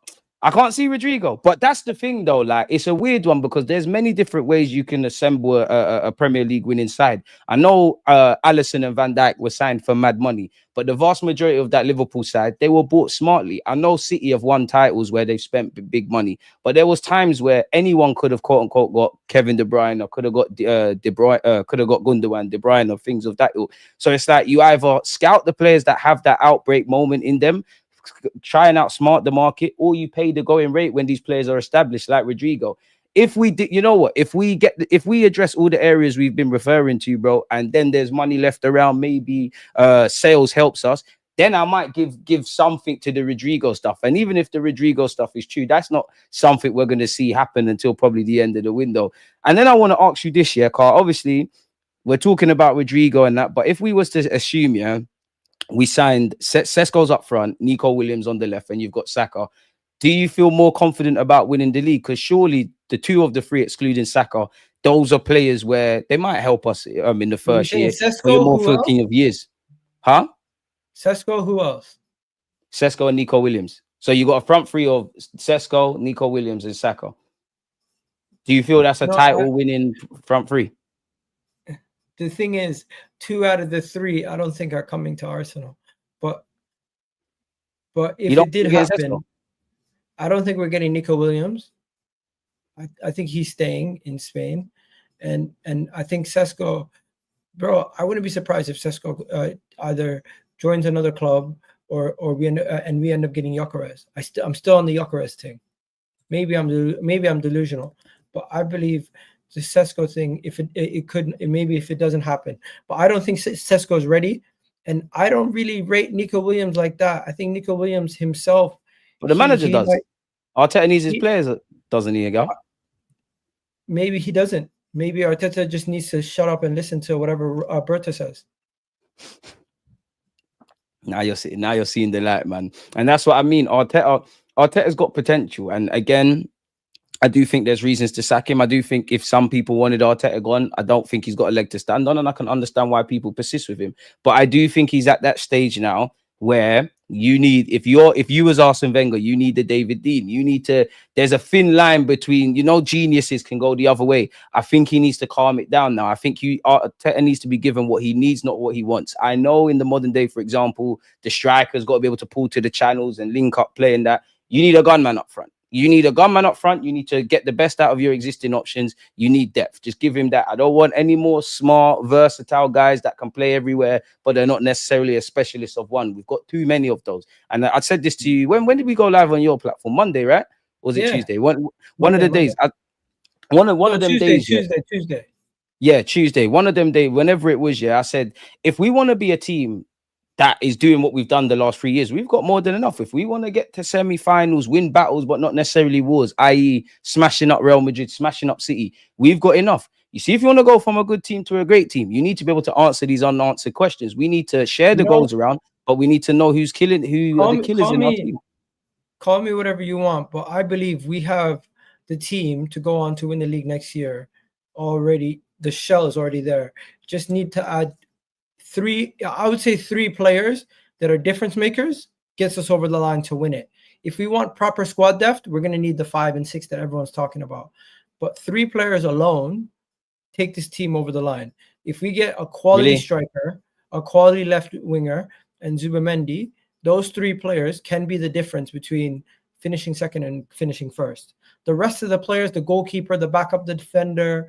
I can't see Rodrigo. But that's the thing, though. Like, it's a weird one, because there's many different ways you can assemble a Premier League winning side. I know Alisson and Van Dijk were signed for mad money, but the vast majority of that Liverpool side, they were bought smartly. I know City have won titles where they've spent big money, but there was times where anyone could have, quote unquote, got Kevin De Bruyne, or could have got could have got Gundogan, De Bruyne, or things of that ilk. So it's like you either scout the players that have that outbreak moment in them, try and outsmart the market, or you pay the going rate when these players are established, like Rodrigo. If we did, you know what? If we address all the areas we've been referring to, bro, and then there's money left around, maybe sales helps us, then I might give something to the Rodrigo stuff. And even if the Rodrigo stuff is true, that's not something we're going to see happen until probably the end of the window. And then I want to ask you this year, Carl. Obviously, we're talking about Rodrigo and that, but if we was to assume, yeah, we signed Sesko's up front, Nico Williams on the left, and you've got Saka. Do you feel more confident about winning the league? Because surely the two of the three, excluding Saka, those are players where they might help us in the You first saying year. But you're Sesko? more Who else? thinking of years, huh? Sesko? Who else? Sesko and Nico Williams. So you got a front three of Sesko, Nico Williams, and Saka. Do you feel that's a No, title winning front three? the thing is, 2 out of the 3, I don't think are coming to Arsenal. But if You don't it did think happen, Sesko? I don't think we're getting Nico Williams. I think he's staying in Spain, and I think Sesko, bro. I wouldn't be surprised if Sesko either joins another club or we end up getting Gyökeres. I'm still on the Gyökeres thing. Maybe I'm delusional, but I believe the Sesko thing. If it could, maybe if it doesn't happen, but I don't think Sesko's ready, and I don't really rate Nico Williams like that. I think Nico Williams himself, But the manager he does. might, Arteta needs his players, doesn't he, Egal? maybe he doesn't. Maybe Arteta just needs to shut up and listen to whatever Berta says. Now you're seeing the light, man, and that's what I mean. Arteta's got potential, and again, I do think there's reasons to sack him. I do think if some people wanted Arteta gone, I don't think he's got a leg to stand on, and I can understand why people persist with him. But I do think he's at that stage now where you need, if you was Arsene Wenger, you need the David Dean. You need to. There's a thin line between, geniuses can go the other way. I think he needs to calm it down now. I think Arteta needs to be given what he needs, not what he wants. I know in the modern day, for example, the striker's got to be able to pull to the channels and link up play and that. You need a gunman up front. You need a gunman up front. You need to get the best out of your existing options. You need depth. Just give him that. I don't want any more smart, versatile guys that can play everywhere, but they're not necessarily a specialist of one. We've got too many of those. And I said this to you. When did we go live on your platform? Monday, right? Or was it Tuesday? One of the days. One of them Tuesday, days. Tuesday. Yeah, Tuesday. One of them days. Whenever it was, I said, if we want to be a team that is doing what we've done the last 3 years, we've got more than enough. If we want to get to semi-finals, win battles, but not necessarily wars, i.e. smashing up Real Madrid, smashing up City, we've got enough. You see, if you want to go from a good team to a great team, you need to be able to answer these unanswered questions. We need to share the goals around, but we need to know who are the killers in our team. Call me whatever you want, but I believe we have the team to go on to win the league next year already. The shell is already there. Just need to add 3 players that are difference makers, gets us over the line to win it. If we want proper squad depth, we're going to need the 5 and 6 that everyone's talking about. But 3 players alone take this team over the line. If we get a quality striker, a quality left winger, and Zubimendi, those 3 players can be the difference between finishing second and finishing first. The rest of the players, the goalkeeper, the backup, the defender,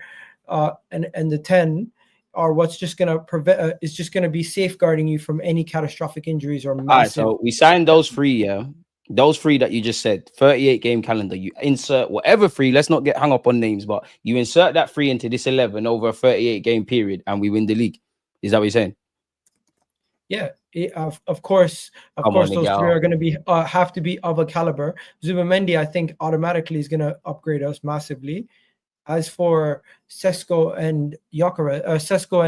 and the 10 are what's just going to prevent is just going to be safeguarding you from any catastrophic injuries or massive. All right, so we signed those 3, yeah. Those 3 that you just said, 38 game calendar. You insert whatever 3. Let's not get hung up on names, but you insert that 3 into this 11 over a 38 game period, and we win the league. Is that what you're saying? Yeah, of course. Those 3 are going to be have to be of a caliber. Zubimendi, I think, automatically is going to upgrade us massively. As for Sesko and Gyökeres, Sesko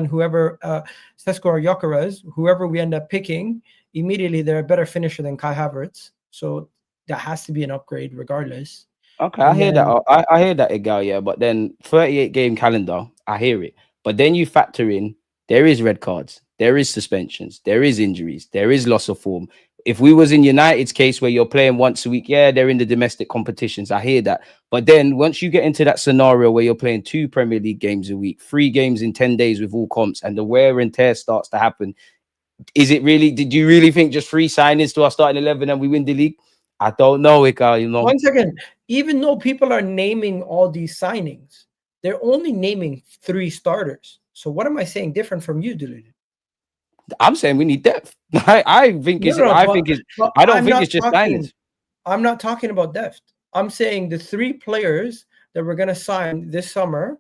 or Gyökeres, whoever we end up picking, immediately they're a better finisher than Kai Havertz. So that has to be an upgrade regardless. Okay, I hear that. I hear that, Egal, yeah. But then 38 game calendar, I hear it. But then you factor in, there is red cards, there is suspensions, there is injuries, there is loss of form. If we was in United's case where you're playing once a week, yeah, they're in the domestic competitions. I hear that. But then once you get into that scenario where you're playing 2 Premier League games a week, 3 games in 10 days with all comps, and the wear and tear starts to happen, did you really think just 3 signings to our starting 11 and we win the league? I don't know, Ika, 1 second. Even though people are naming all these signings, they're only naming 3 starters. So what am I saying different from you, Deluded? I'm saying we need depth. I think No, it's. no, I think it's. but I don't think it's just signings. I'm not talking about depth. I'm saying the three players that we're going to sign this summer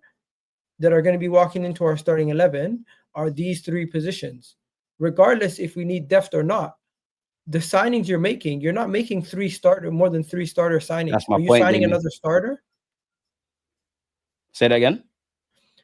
that are going to be walking into our starting 11 are these three positions. Regardless if we need depth or not, the signings you're not making more than three starter signings. That's my Are you point, signing Damien. another starter? Say that again.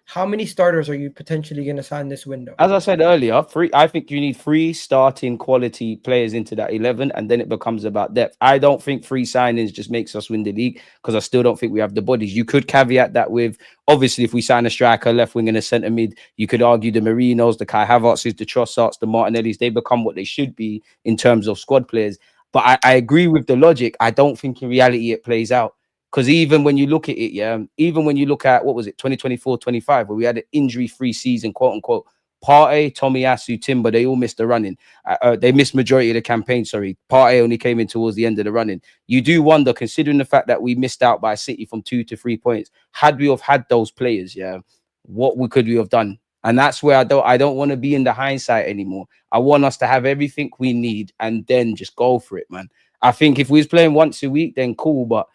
How many starters are you potentially going to sign this window? As I said earlier, I think you need three starting quality players into that 11, and then it becomes about depth. I don't think three signings just makes us win the league because I still don't think we have the bodies. You could caveat that with, obviously, if we sign a striker, left wing, and a centre mid, you could argue the Marinos, the Kai Havertzes, the Trossards, the Martinellis, they become what they should be in terms of squad players. But I agree with the logic. I don't think in reality it plays out. Because even when you look at it, even when you look at, what was it, 2024-25, where we had an injury-free season, quote unquote, Partey, Tomiyasu, Timber, they all missed the running. They missed majority of the campaign, sorry. Partey only came in towards the end of the running. You do wonder, considering the fact that we missed out by City from 2 to 3 points, had we have had those players, could we have done? And that's where I don't want to be in the hindsight anymore. I want us to have everything we need and then just go for it, man. I think if we was playing once a week, then cool, but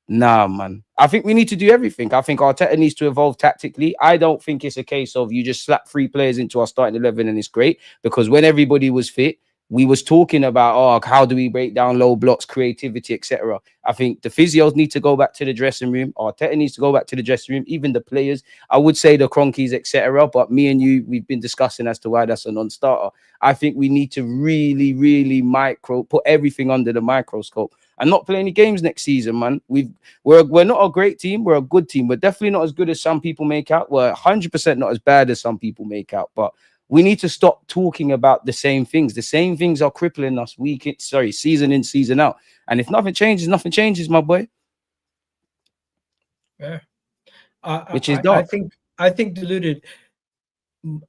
nah, man. I think we need to do everything. I think Arteta needs to evolve tactically. I don't think it's a case of you just slap three players into our starting 11 and it's great, because when everybody was fit, we was talking about, how do we break down low blocks, creativity, etc. I think the physios need to go back to the dressing room. Arteta needs to go back to the dressing room. Even the players, I would say the Cronkies, etc. But me and you, we've been discussing as to why that's a non-starter. I think we need to really, really put everything under the microscope and not play any games next season, man. We're not a great team. We're a good team. We're definitely not as good as some people make out. We're 100% not as bad as some people make out. But we need to stop talking about the same things. The same things are crippling us season in, season out. And if nothing changes, my boy. Yeah. Which is dark. I think Deluded.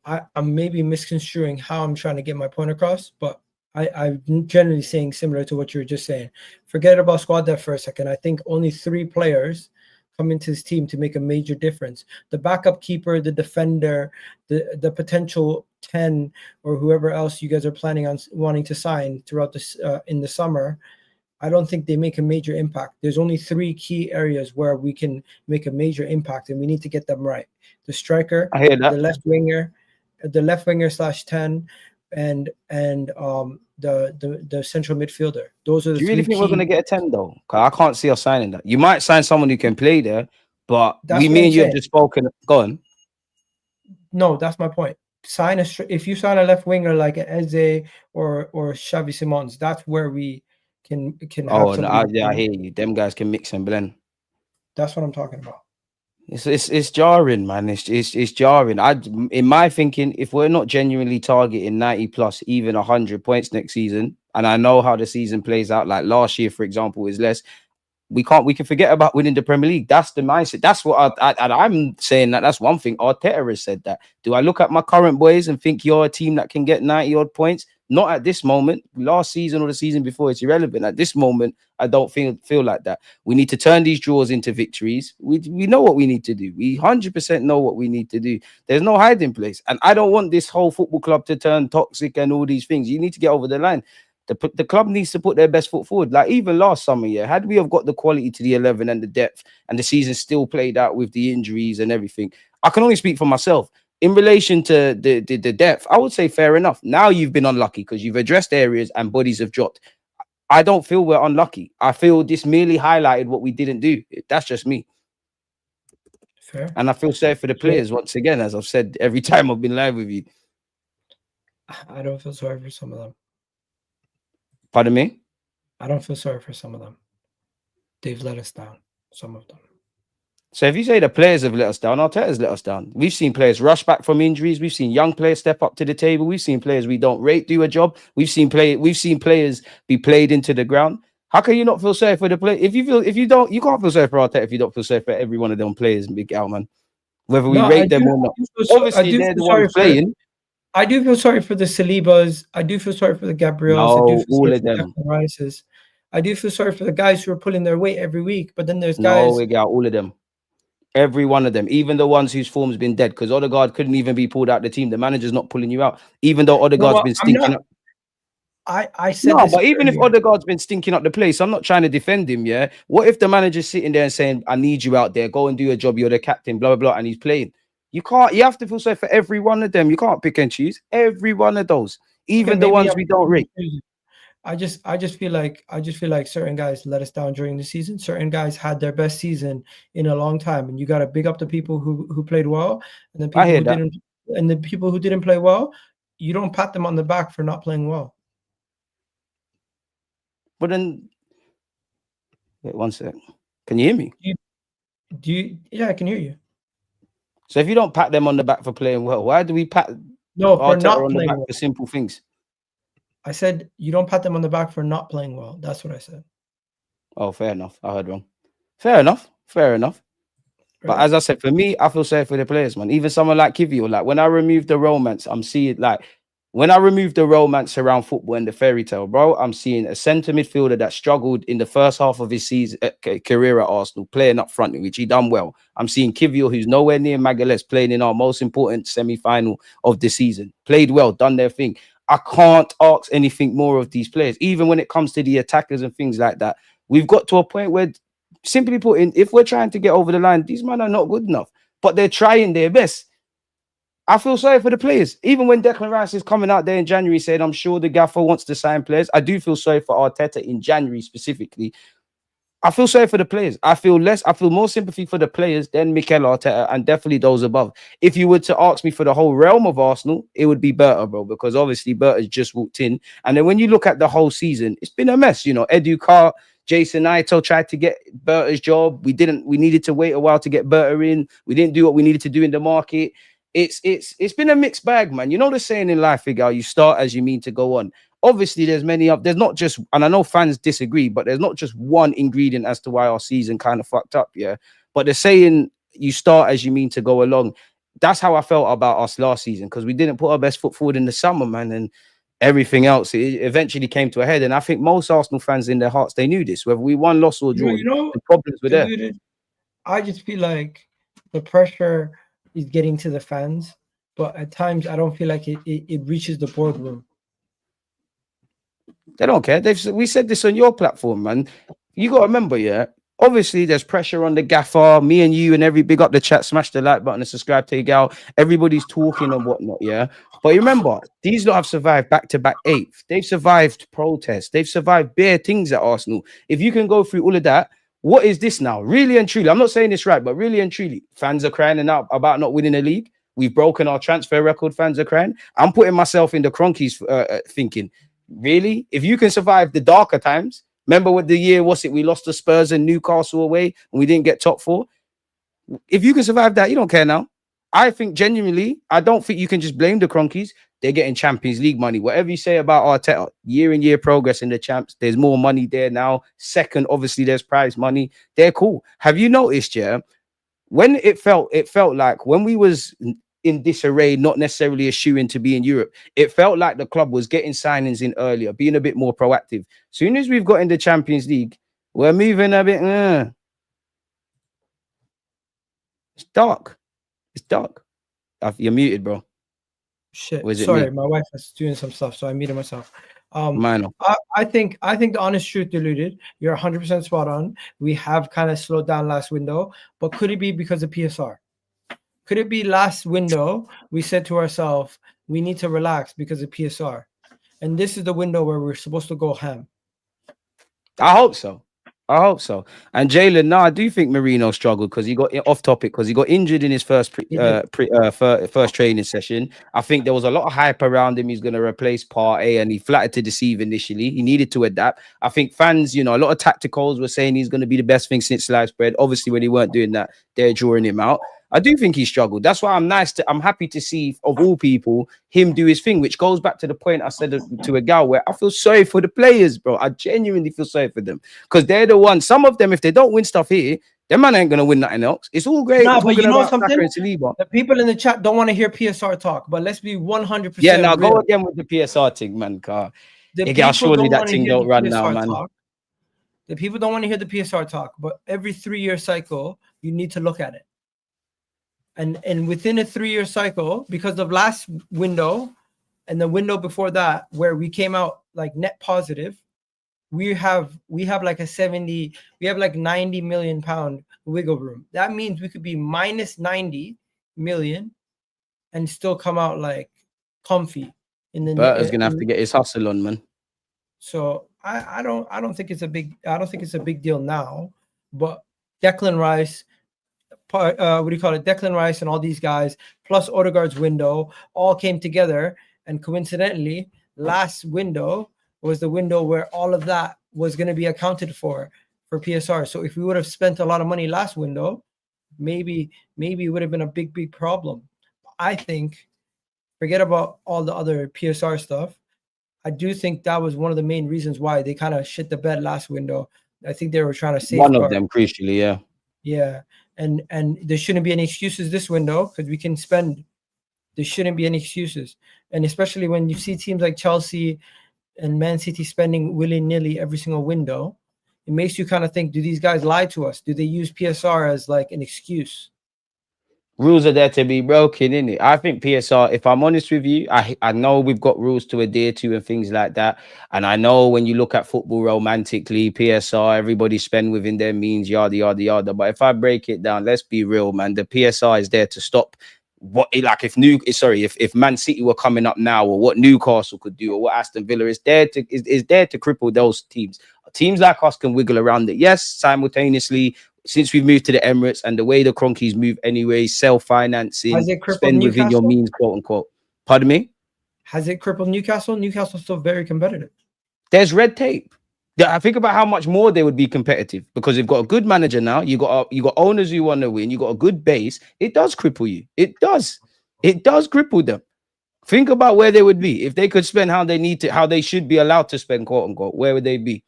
I'm maybe misconstruing how I'm trying to get my point across, but I'm generally saying similar to what you were just saying. Forget about squad depth for a second. I think only three players come into this team to make a major difference. The backup keeper, the defender, the potential 10 or whoever else you guys are planning on wanting to sign throughout this in the summer, I don't think they make a major impact. There's only three key areas where we can make a major impact, and we need to get them right. The striker, I hear that. the left winger /10, and the central midfielder. Those are the Do you really think key. we're going to get a 10 though? Because I can't see us signing that. You might sign someone who can play there, but me and you have just spoken. Go on. No, that's my point. If you sign a left winger like Eze or Xavi Simons, that's where we can have somebody. I hear you. Them guys can mix and blend. That's what I'm talking about. It's jarring, man. It's jarring. In my thinking, if we're not genuinely targeting 90 plus, even 100 points next season, and I know how the season plays out, like last year, for example, is less. We can forget about winning the Premier League. That's the mindset. That's what I'm saying. That's one thing. Arteta has said that. Do I look at my current boys and think you're a team that can get 90 odd points? Not at this moment. Last season or the season before, it's irrelevant. At this moment, I don't feel like that. We need to turn these draws into victories. We know what we need to do. We 100% know what we need to do. There's no hiding place. And I don't want this whole football club to turn toxic and all these things. You need to get over the line. The club needs to put their best foot forward. Like even last summer, had we have got the quality to the 11 and the depth, and the season still played out with the injuries and everything, I can only speak for myself. In relation to the depth, I would say fair enough. Now you've been unlucky because you've addressed areas and bodies have dropped. I don't feel we're unlucky. I feel this merely highlighted what we didn't do. That's just me. Fair. And I feel sorry for the players once again, as I've said every time I've been live with you. I don't feel sorry for some of them. Pardon me? I don't feel sorry for some of them. They've let us down, some of them. So if you say the players have let us down, Arteta's let us down. We've seen players rush back from injuries. We've seen young players step up to the table. We've seen players we don't rate do a job. We've seen players be played into the ground. How can you not feel sorry for the player? You can't feel sorry for Arteta if you don't feel sorry for every one of them players, big out, man. Whether we rate them or not. Obviously, they're the ones playing. I do feel sorry for the Salibas. I do feel sorry for the Gabriels. No, I do feel all sorry of for them. the Rices. I do feel sorry for the guys who are pulling their weight every week. But then there's guys. No, we got all of them. Every one of them, even the ones whose form's been dead, because Odegaard couldn't even be pulled out the team. The manager's not pulling you out, even though You know Odegaard's what? been I'm stinking not. up. I said No, this but even if earlier. Odegaard's been stinking up the place, I'm not trying to defend him. Yeah, what if the manager's sitting there and saying, "I need you out there, go and do your job. You're the captain." Blah blah blah, and he's playing. You can't. You have to feel sorry for every one of them. You can't pick and choose every one of those, Okay, even the maybe ones I'm we don't rate. I just feel like certain guys let us down during the season. Certain guys had their best season in a long time, and you got to big up the people who played well, and the I people hear who that, didn't, and the people who didn't play well. You don't pat them on the back for not playing well. but then wait one sec. Can you hear me? Do you, Yeah, I can hear you. So if you don't pat them on the back for playing well, why do we pat No, for Arteta not on the playing back well. for simple things? I said you don't pat them on the back for not playing well. That's what I said. Oh, fair enough. I heard wrong. Fair enough. Fair enough. But Right? as I said, for me, I feel sorry for the players, man. Even someone like Kivio, like when I remove the romance, I'm seeing like when I remove the romance around football and the fairy tale, bro, I'm seeing a centre midfielder that struggled in the first half of his season career at Arsenal, playing up front, which he done well. I'm seeing Kivio, who's nowhere near Magalhaes, playing in our most important semi-final of the season. Played well, done their thing. I can't ask anything more of these players, even when it comes to the attackers and things like that. We've got to a point where, simply put, if we're trying to get over the line, these men are not good enough, but they're trying their best. I feel sorry for the players. Even when Declan Rice is coming out there in January saying, I'm sure the gaffer wants to sign players, I do feel sorry for Arteta in January specifically. I feel sorry for the players. I feel more sympathy for the players than Mikel Arteta and definitely those above. If you were to ask me for the whole realm of Arsenal, it would be Berta, bro, because obviously Berta's just walked in. And then when you look at the whole season, it's been a mess. You know, Edu Carr, Jason Naito tried to get Berta's job. We needed to wait a while to get Berta in. We didn't do what we needed to do in the market. It's been a mixed bag, man. You know the saying in life, Egal, you start as you mean to go on. Obviously there's not just, and I know fans disagree, but there's not just one ingredient as to why our season kind of fucked up. Yeah, but they're saying you start as you mean to go along. That's how I felt about us last season, because we didn't put our best foot forward in the summer, man, and everything else, it eventually came to a head. And I think most Arsenal fans in their hearts, they knew this, whether we won, lost or drawn, You know, the problems were there. Deluded. I just feel like the pressure is getting to the fans, but at times I don't feel like it reaches the boardroom. They don't care. We said this on your platform, man. You got to remember, yeah. Obviously, there's pressure on the gaffer. Me and you and every big up the chat, smash the like button and subscribe to Egal. Everybody's talking and whatnot, yeah. But you remember, these lot have survived back-to-back eighth. They've survived protests. They've survived bare things at Arsenal. If you can go through all of that, what is this now? Really and truly, I'm not saying this right, but really and truly, fans are crying out about not winning a league. We've broken our transfer record. Fans are crying. I'm putting myself in the Cronkies thinking, really? If you can survive the darker times, remember what the year was it? We lost to Spurs and Newcastle away and we didn't get top four. If you can survive that, you don't care now. I think genuinely, I don't think you can just blame the Cronkies. They're getting Champions League money. Whatever you say about Arteta, year and year progress in the champs, there's more money there now. Second, obviously, there's prize money. They're cool. Have you noticed, yeah? When it felt like when we was in disarray, not necessarily a shoe in to be in Europe, it felt like the club was getting signings in earlier, being a bit more proactive. Soon as we've got in the Champions League, we're moving a bit. It's dark. It's dark. You're muted, bro. Shit. Or is it Sorry, me? my wife was doing some stuff, so I muted myself. Minor. I think the honest truth, Deluded, you're 100% spot on. We have kind of slowed down last window, but could it be because of PSR? Could it be last window we said to ourselves we need to relax because of PSR, and this is the window where we're supposed to go ham? I hope so. I hope so. And Jalen, no, I do think Marino struggled because he got off topic because he got injured in his first first training session. I think there was a lot of hype around him. He's going to replace Partey, and he flattered to deceive initially. He needed to adapt. I think fans, a lot of tacticals were saying he's going to be the best thing since sliced bread. Obviously, when he weren't doing that, they're drawing him out. I do think he struggled. That's why I'm happy to see, of all people, him do his thing, which goes back to the point I said to Egal, where I feel sorry for the players, bro. I genuinely feel sorry for them because they're the ones. Some of them, if they don't win stuff here, their man ain't gonna win nothing else. It's all great But you talking know about something? Saka and Saliba. The people in the chat don't want to hear PSR talk, but let's be 100% Yeah, now real. go again with the PSR thing, man. Car. The Egal, people surely don't that want to thing hear don't the run now, PSR man. talk. The people don't want to hear the PSR talk, but every 3-year cycle, you need to look at it. and within a 3-year cycle, because of last window and the window before that, where we came out like net positive, we have like a 70, we have like 90 million pound wiggle room. That means we could be minus 90 million and still come out like comfy in the Berta's gonna have to get his hustle on, man. So I don't think it's a big deal now, but Declan Rice, what do you call it? Declan Rice and all these guys, plus Odegaard's window, all came together, and coincidentally, last window was the window where all of that was going to be accounted for PSR. So if we would have spent a lot of money last window, maybe it would have been a big problem. I think, forget about all the other PSR stuff. I do think that was one of the main reasons why they kind of shit the bed last window. I think they were trying to safeguard. One of them, crucially, yeah. Yeah, and there shouldn't be any excuses this window because we can spend. There shouldn't be any excuses, and especially when you see teams like Chelsea and Man City spending willy-nilly every single window, it makes you kind of think: do these guys lie to us? Do they use PSR as like an excuse? Rules are there to be broken, innit? I think PSR, if I'm honest with you, I know we've got rules to adhere to and things like that. And I know when you look at football romantically, PSR, everybody spend within their means, yada, yada, yada. But if I break it down, let's be real, man. The PSR is there to stop what, like, if Man City were coming up now, or what Newcastle could do, or what Aston Villa is there to cripple those teams. Teams like us can wiggle around it. Yes, simultaneously, since we've moved to the Emirates and the way the Cronkies move anyway, self-financing, spend within your means, quote unquote. Pardon me? Has it crippled Newcastle? Newcastle's still very competitive. There's red tape. I think about how much more they would be competitive because they've got a good manager now. You got owners who want to win. You got a good base. It does cripple you. It does cripple them. Think about where they would be if they could spend how they need to, how they should be allowed to spend, quote unquote. Where would they be?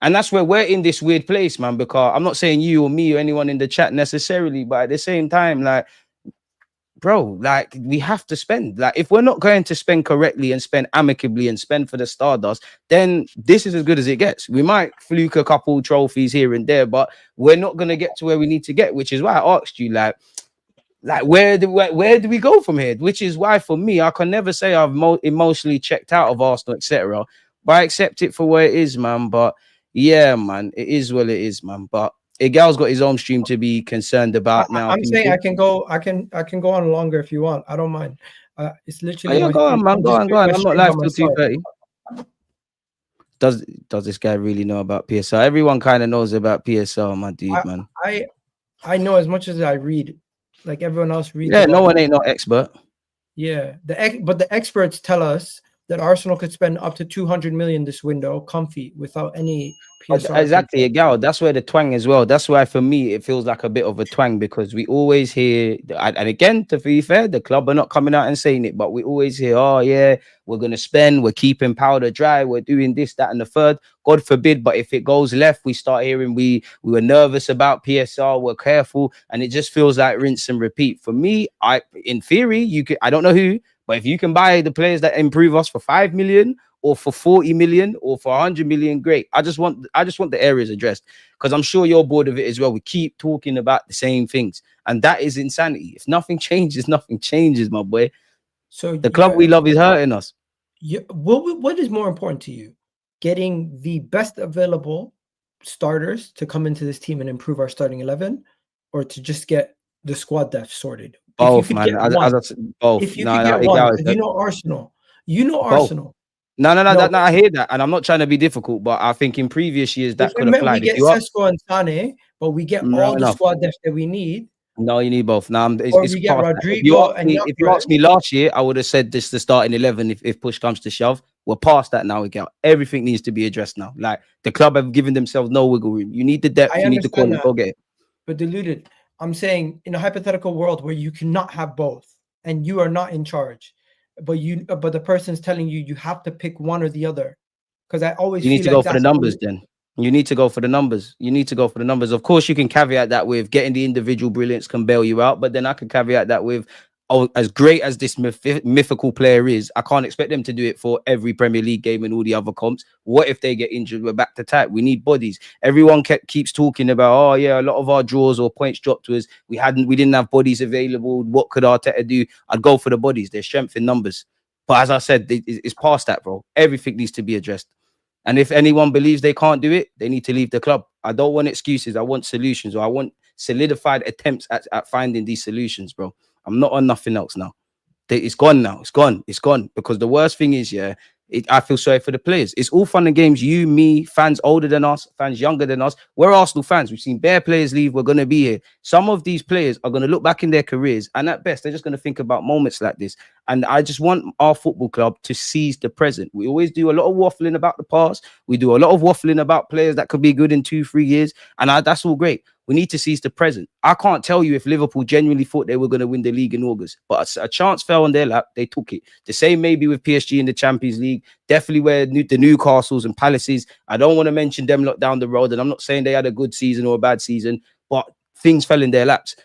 And that's where we're in this weird place, man, because I'm not saying you or me or anyone in the chat necessarily, but at the same time, like, bro, like, we have to spend. Like, if we're not going to spend correctly and spend amicably and spend for the Stardust, then this is as good as it gets. We might fluke a couple trophies here and there, but we're not going to get to where we need to get, which is why I asked you, like where do we go from here? Which is why, for me, I can never say I've emotionally checked out of Arsenal, etc., but I accept it for where it is, man. But yeah, man, it is what it is, man. But Egal's got his own stream to be concerned about now. I'm saying I can go on longer if you want. I don't mind. It's literally. Oh, yeah, go on, man. Go on. I'm not live till 2:30. Does this guy really know about PSR? Everyone kind of knows about PSR, my dude, man. I know as much as I read. Like everyone else reads. Yeah, no one ain't no expert. Yeah, but the experts tell us that Arsenal could spend up to 200 million this window, comfy, without any PSR. Exactly, Egal. That's where the twang as well. That's why, for me, it feels like a bit of a twang because we always hear, and again, to be fair, the club are not coming out and saying it, but we always hear, oh yeah, we're gonna spend, we're keeping powder dry, we're doing this, that, and the third. God forbid, but if it goes left, we start hearing we were nervous about PSR, we're careful, and it just feels like rinse and repeat. For me, in theory, you could, I don't know who, but if you can buy the players that improve us for 5 million or for 40 million or for 100 million, great. I just want the areas addressed because I'm sure you're bored of it as well. We keep talking about the same things, and that is insanity. If nothing changes, nothing changes, my boy. So the club we love is hurting us. What is more important to you? Getting the best available starters to come into this team and improve our starting 11, or to just get the squad depth sorted? Both, man. Both. If you could get one, you know Arsenal. You know Arsenal. No, I hear that, and I'm not trying to be difficult, but I think in previous years that could apply. We get Sesko and Sane, but we get all the squad depth that we need. No, you need both. Now, we get Rodrigo. If you asked me last year, I would have said this the starting 11 if push comes to shove. We're past that now. Everything needs to be addressed now. Like, the club have given themselves no wiggle room. You need the depth. You need the quality. Go get it. But Deluded, I'm saying, in a hypothetical world where you cannot have both and you are not in charge, but the person's telling you have to pick one or the other, because I always you need to go for the numbers. Then you need to go for the numbers. Of course, you can caveat that with getting the individual brilliance can bail you out, but then I can caveat that with oh, as great as this mythical player is, I can't expect them to do it for every Premier League game and all the other comps. What if they get injured? We're back to tight. We need bodies. Everyone keeps talking about, oh yeah, a lot of our draws or points dropped to us. We didn't have bodies available. What could Arteta do? I'd go for the bodies. There's strength in numbers. But as I said, it's past that, bro. Everything needs to be addressed. And if anyone believes they can't do it, they need to leave the club. I don't want excuses. I want solutions, or I want solidified attempts at finding these solutions, bro. I'm not on nothing else now. It's gone now. It's gone. It's gone. Because the worst thing is, yeah, I feel sorry for the players. It's all fun and games. You, me, fans older than us, fans younger than us. We're Arsenal fans. We've seen bare players leave. We're going to be here. Some of these players are going to look back in their careers, and at best, they're just going to think about moments like this. And I just want our football club to seize the present. We always do a lot of waffling about the past. We do a lot of waffling about players that could be good in 2-3 years. And that's all great. We need to seize the present. I can't tell you if Liverpool genuinely thought they were going to win the league in August, but a chance fell on their lap. They took it. The same maybe with PSG in the Champions League. Definitely where the Newcastles and Palaces. I don't want to mention them lot down the road, and I'm not saying they had a good season or a bad season, but things fell in their laps.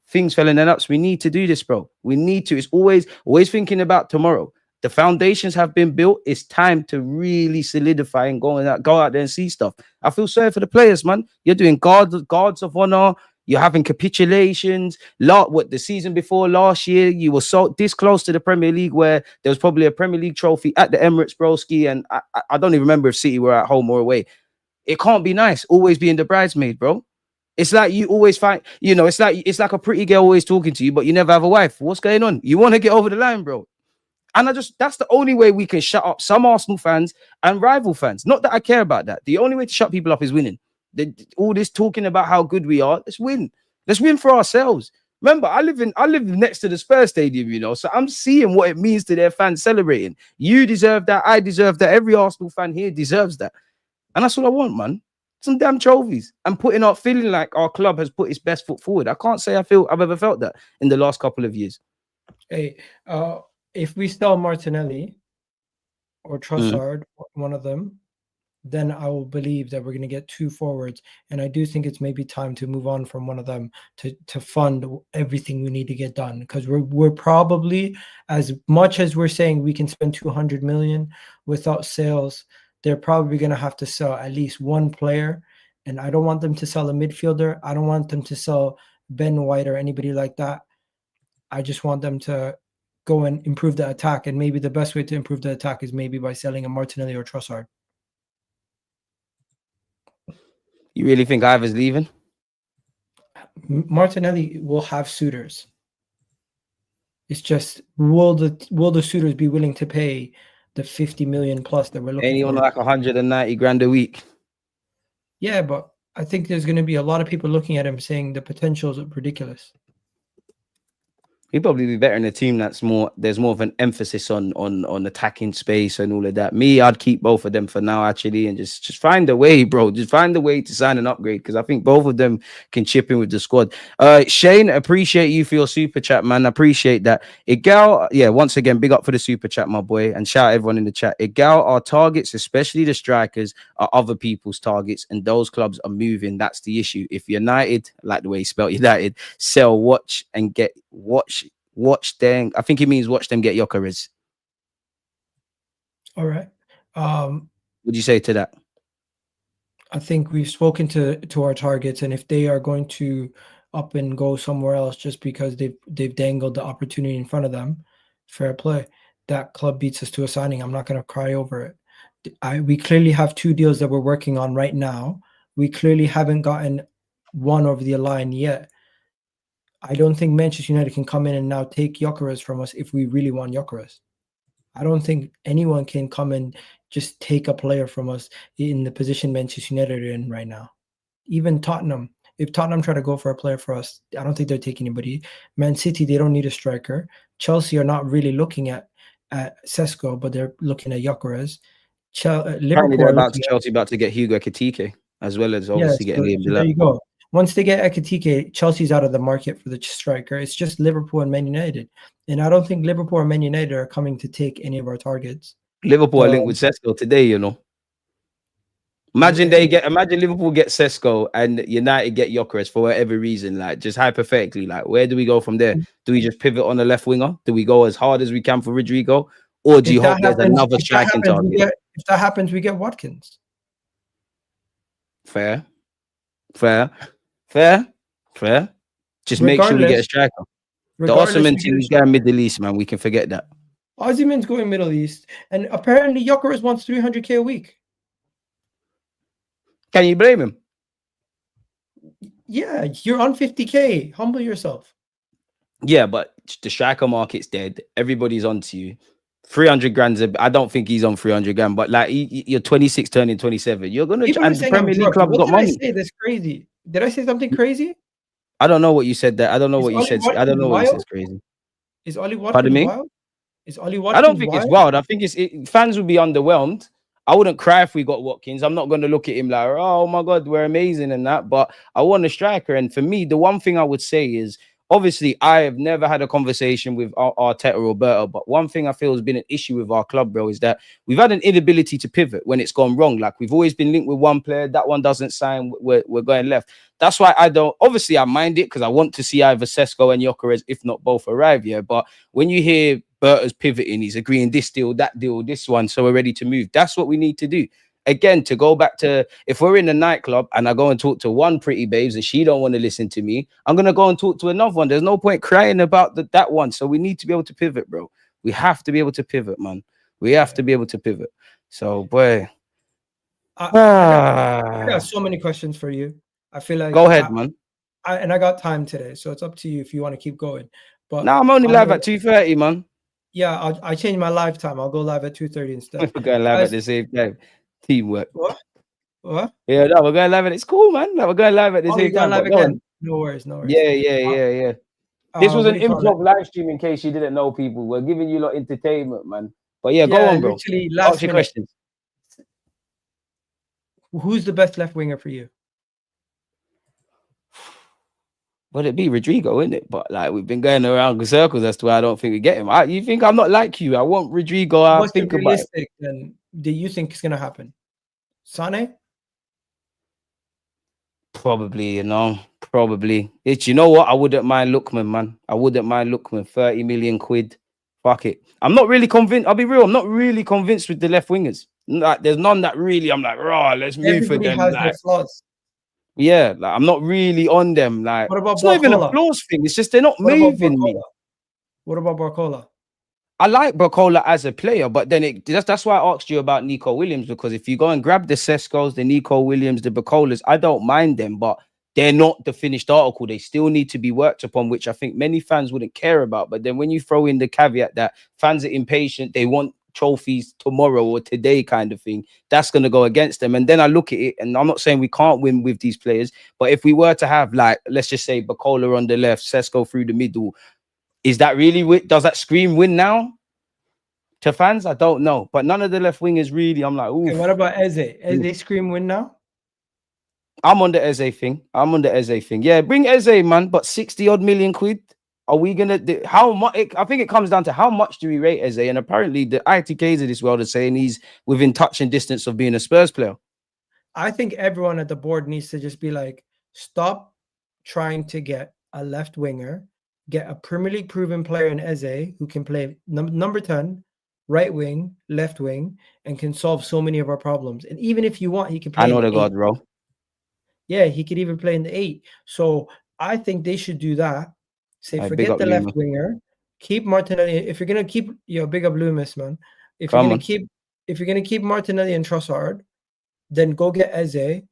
Things fell in their laps. We need to do this, bro. We need to. It's always thinking about tomorrow. The foundations have been built. It's time to really solidify and go out there and see stuff. I feel sorry for the players, man. You're doing guards of honor. You're having capitulations. What the season before last year, you were so this close to the Premier League, where there was probably a Premier League trophy at the Emirates, broski. And I don't even remember if City were at home or away. It can't be nice always being the bridesmaid, bro. It's like you always find, it's like a pretty girl always talking to you, but you never have a wife. What's going on? You want to get over the line, bro. And that's the only way we can shut up some Arsenal fans and rival fans. Not that I care about that. The only way to shut people up is winning. All this talking about how good we are, let's win. Let's win for ourselves. Remember, I live next to the Spurs stadium, so I'm seeing what it means to their fans celebrating. You deserve that. I deserve that. Every Arsenal fan here deserves that. And that's what I want, man. Some damn trophies and feeling like our club has put its best foot forward. I can't say I've ever felt that in the last couple of years. Hey, if we sell Martinelli or Trossard, one of them, then I will believe that we're going to get 2 forwards. And I do think it's maybe time to move on from one of them to fund everything we need to get done. Because we're probably, as much as we're saying we can spend 200 million without sales, they're probably going to have to sell at least one player. And I don't want them to sell a midfielder. I don't want them to sell Ben White or anybody like that. I just want them to go and improve the attack. And maybe the best way to improve the attack is maybe by selling a Martinelli or Trossard. You really think Ivor's leaving? Martinelli will have suitors. It's just, will the suitors be willing to pay the 50 million plus that we're looking Anyone for? like 190 grand a week? Yeah, but I think there's going to be a lot of people looking at him saying the potential is ridiculous. He'd probably be better in a team there's more of an emphasis on attacking space and all of that. Me, I'd keep both of them for now, actually, and just find a way, bro. Just find a way to sign an upgrade, because I think both of them can chip in with the squad. Shane, appreciate you for your super chat, man. Appreciate that. Egal, yeah, once again, big up for the super chat, my boy, and shout out everyone in the chat. Egal, our targets, especially the strikers, are other people's targets, and those clubs are moving. That's the issue. If United, like the way he spelled United, sell, watch them. I think it means watch them get Gyökeres. All right. Would you say to that? I think we've spoken to our targets, and if they are going to up and go somewhere else just because they've dangled the opportunity in front of them, fair play. That club beats us to a signing. I'm not going to cry over it. We clearly have 2 deals that we're working on right now. We clearly haven't gotten one over the line yet. I don't think Manchester United can come in and now take Gyökeres from us if we really want Gyökeres. I don't think anyone can come and just take a player from us in the position Manchester United are in right now. Even Tottenham. If Tottenham try to go for a player for us, I don't think they're taking anybody. Man City, they don't need a striker. Chelsea are not really looking at Sesko, but they're looking at Gyökeres. Liverpool Chelsea about to get Hugo Ekitike, as well as obviously getting him. There you go. Once they get Ekitike, Chelsea's out of the market for the striker. It's just Liverpool and Man United. And I don't think Liverpool or Man United are coming to take any of our targets. Liverpool are linked with Sesko today, Imagine imagine Liverpool get Sesko and United get Gyökeres for whatever reason. Like, just hypothetically, like, where do we go from there? Do we just pivot on the left winger? Do we go as hard as we can for Rodrigo, or do you hope there's another striking target? If that happens, we get Watkins. Fair. Just make sure we get a striker. The Osimhen team is going Middle East, man. We can forget that. Osimhen's going Middle East, and apparently Gyökeres wants 300k a week. Can you blame him? Yeah, you're on 50k. Humble yourself. Yeah, but the striker market's dead. Everybody's onto you. 300 grand. I don't think he's on 300 grand, but like you're 26, turning 27. You're gonna. And the Premier League club got money. Did I say that's crazy? Did I say something crazy? I don't know what you said there. I don't know what you said. I don't know what you said. Crazy. Is Ollie Watkins wild? Is Ollie Watkins? I don't think it's wild. I think fans would be underwhelmed. I wouldn't cry if we got Watkins. I'm not going to look at him like, oh my God, we're amazing and that. But I want a striker. And for me, the one thing I would say is, obviously, I have never had a conversation with Arteta or Roberto. But one thing I feel has been an issue with our club, bro, is that we've had an inability to pivot when it's gone wrong. Like, we've always been linked with one player. That one doesn't sign. We're going left. That's why I don't. Obviously, I mind it because I want to see either Sesko and Gyökeres, if not both, arrive here. But when you hear Berta's pivoting, he's agreeing this deal, that deal, this one, so we're ready to move. That's what we need to do. Again, to go back to, if we're in a nightclub and I go and talk to one pretty babes and she don't want to listen to me, I'm going to go and talk to another one. There's no point crying about that one. So we need to be able to pivot, bro. We have to be able to pivot, man. We have to be able to pivot. So, boy. I got so many questions for you. I feel like... Go ahead, man. I got time today, so it's up to you if you want to keep going. But no, I'm only live at 2:30, man. Yeah, I changed my live time. I'll go live at 2:30 instead. We're going live at the same time. Teamwork. What? Yeah, no, we're going live. It's cool, man. No, we're going live at the same time. Live again. No worries. Yeah. This was an improv live stream in case you didn't know, people. We're giving you a lot of entertainment, man. But yeah, go on, bro. Ask your questions. Who's the best left winger for you? Well, it'd be Rodrigo, isn't it? But like, we've been going around in circles as to why I don't think we get him. You think I'm not like you? I want Rodrigo. I think realistic then do you think it's gonna happen? Sane? Probably, probably. You know what? I wouldn't mind Lookman, man. I wouldn't mind Lookman. 30 million quid. Fuck it. I'm not really convinced. I'll be real. I'm not really convinced with the left wingers. Like, there's none that really. I'm like, raw. Let's move for them. Has their flaws. Yeah, like, I'm not really on them. Like, what about it's not even a flaws thing. It's just they're not moving me. What about Barcola? I like Barcola as a player, but then that's why I asked you about Nico Williams, because if you go and grab the Seskos, the Nico Williams, the Barcolas, I don't mind them, but they're not the finished article. They still need to be worked upon, which I think many fans wouldn't care about. But then when you throw in the caveat that fans are impatient, they want trophies tomorrow or today kind of thing, that's going to go against them. And then I look at it, and I'm not saying we can't win with these players, but if we were to have, like, let's just say Barcola on the left, Sesko through the middle, is that really, does that scream win now to fans? I don't know, but none of the left wingers really. I'm like, ooh. Okay, what about Eze? Eze scream win now? I'm on the Eze thing. Yeah, bring Eze, man. But 60 odd million quid. Are we gonna do how much? I think it comes down to how much do we rate Eze? And apparently the ITKs of this world are saying he's within touch and distance of being a Spurs player. I think everyone at the board needs to just be like, stop trying to get a left winger, get a Premier League proven player in Eze who can play number 10, right wing, left wing, and can solve so many of our problems. And even if you want, he can play. I know the God, bro. Yeah, he could even play in the 8. So I think they should do that. Say, forget the left winger, keep Martinelli. If you're gonna keep, big up Loomis, man. If you're gonna keep Martinelli and Trossard, then go get Eze.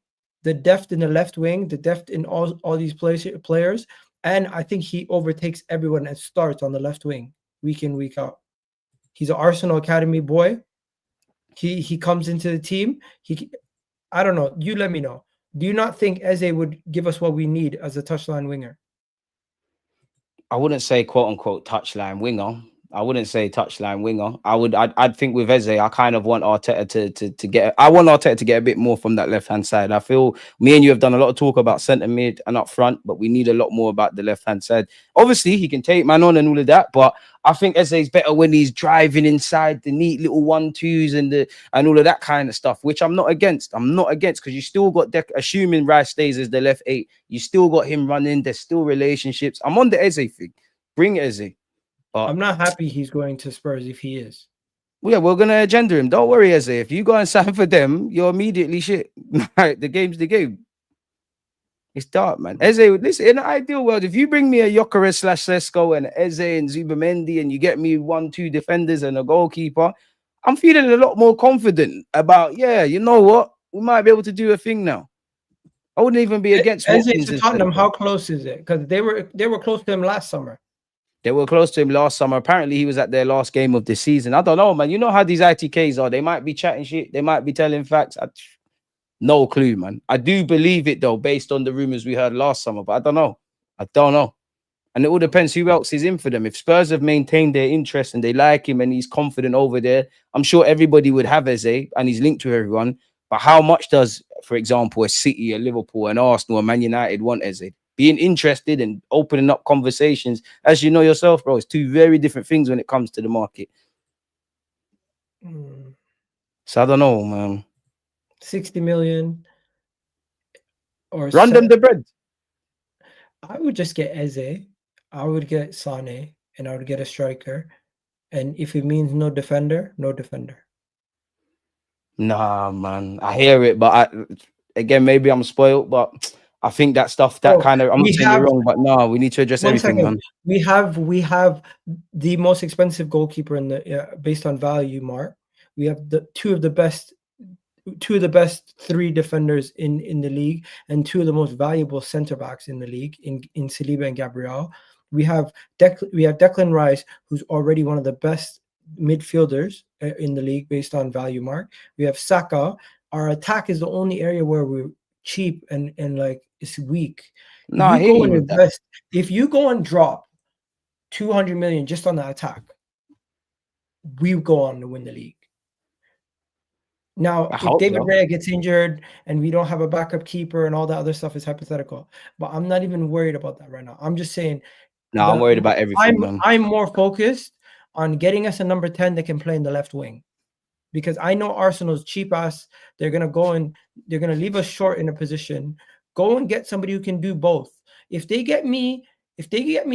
The depth in the left wing, the depth in all these players, and I think he overtakes everyone and starts on the left wing week in, week out. He's an Arsenal Academy boy. He comes into the team. I don't know. You let me know. Do you not think Eze would give us what we need as a touchline winger? I wouldn't say quote unquote touchline winger. I wouldn't say touchline winger. I'd think with Eze, I kind of want Arteta to get. I want Arteta to get a bit more from that left hand side. I feel me and you have done a lot of talk about centre mid and up front, but we need a lot more about the left hand side. Obviously, he can take man on and all of that, but I think Eze is better when he's driving inside the neat little 1-2s and all of that kind of stuff, which I'm not against. I'm not against because you still got assuming Rice stays as the left 8, you still got him running. There's still relationships. I'm on the Eze thing. Bring Eze. But I'm not happy he's going to Spurs if he is. yeah, we're gonna agenda him. Don't worry, Eze. If you go and sign for them, you're immediately shit. The game's the game. It's dark, man. Eze, listen, in an ideal world, if you bring me a Gyökeres / Sesko and Eze and Zubamendi and you get me 1-2 defenders and a goalkeeper, I'm feeling a lot more confident about, yeah, you know what? We might be able to do a thing now. I wouldn't even be against Eze Watkins to and Tottenham. Sesko. How close is it? Because they were close to him last summer. They were close to him last summer. Apparently, he was at their last game of the season. I don't know, man. You know how these ITKs are. They might be chatting shit. They might be telling facts. No clue, man. I do believe it, though, based on the rumors we heard last summer. But I don't know. I don't know. And it all depends who else is in for them. If Spurs have maintained their interest and they like him and he's confident over there, I'm sure everybody would have Eze and he's linked to everyone. But how much does, for example, a City, a Liverpool, an Arsenal, a Man United want Eze? Being interested and opening up conversations, as you know yourself, bro, it's two very different things when it comes to the market. So I don't know, man. 60 million or Run them the bread. I would just get Eze. I would get Sane, and I would get a striker. And if it means no defender, no defender. Nah, man. I hear it, but again, maybe I'm spoiled, but I think that stuff, that kind of, I'm not saying you're wrong, but no, we need to address everything, man. We have the most expensive goalkeeper in the based on value, Mark. We have the two of the best 3 defenders in the league and 2 of the most valuable center backs in the league in Saliba and Gabriel. We have Declan Rice, who's already one of the best midfielders in the league based on value, Mark. We have Saka. Our attack is the only area where we're cheap and like it's weak. No, If you go and drop 200 million just on the attack, we go on to win the league. Now, if David Raya gets injured and we don't have a backup keeper and all that other stuff is hypothetical, but I'm not even worried about that right now. I'm just saying. No, I'm worried about everything, man. I'm more focused on getting us a number 10 that can play in the left wing, because I know Arsenal's cheap ass. They're gonna go and they're gonna leave us short in a position. Go and get somebody who can do both. If they get me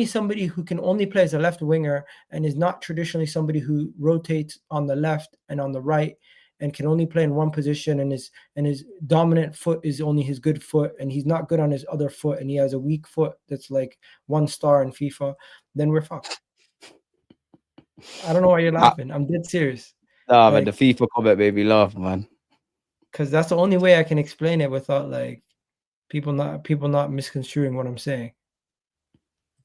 somebody who can only play as a left winger and is not traditionally somebody who rotates on the left and on the right and can only play in one position and his dominant foot is only his good foot and he's not good on his other foot and he has a weak foot that's like 1 star in FIFA, then we're fucked. I don't know why you're laughing. I'm dead serious. Nah, but the FIFA comment made me laugh, man. Because that's the only way I can explain it without like people not misconstruing what I'm saying.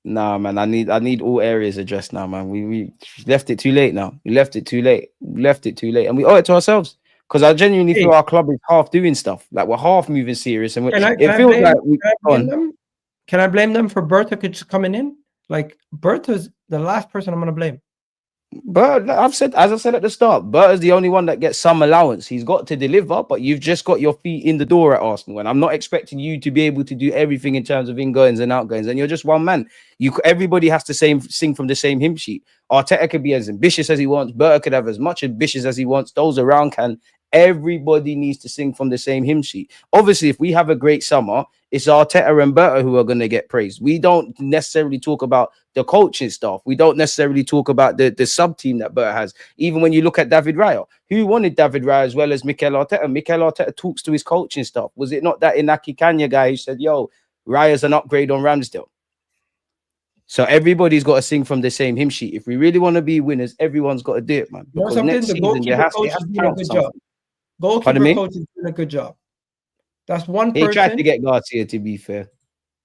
Nah, man, I need all areas addressed now, man. We left it too late now. We left it too late. And we owe it to ourselves. Because I genuinely feel our club is half doing stuff. Like we're half moving serious. And can I blame them for Bertha just coming in? Like Bertha's the last person I'm gonna blame. But as I said at the start, Berta's the only one that gets some allowance. He's got to deliver, but you've just got your feet in the door at Arsenal. And I'm not expecting you to be able to do everything in terms of ingoings and outgoings. And you're just one man. Everybody has to sing from the same hymn sheet. Arteta could be as ambitious as he wants. Berta could have as much ambitious as he wants. Those around can. Everybody needs to sing from the same hymn sheet. Obviously, if we have a great summer, it's Arteta and Berta who are going to get praised. We don't necessarily talk about the coaching staff. We don't necessarily talk about the sub team that Berta has. Even when you look at David Raya, who wanted David Raya as well as Mikel Arteta? Mikel Arteta talks to his coaching staff. Was it not that Inaki Kanya guy who said, yo, Raya's an upgrade on Ramsdale? So everybody's got to sing from the same hymn sheet. If we really want to be winners, everyone's got to do it, man. Because next season, there has to count something. Goalkeeper coach is doing a good job. That's one person. He tried to get Garcia, to be fair.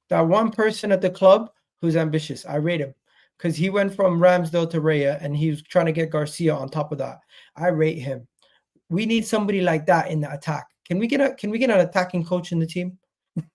That one person at the club who's ambitious. I rate him because he went from Ramsdale to Raya and he was trying to get Garcia on top of that. I rate him. We need somebody like that in the attack. Can we get an attacking coach in the team?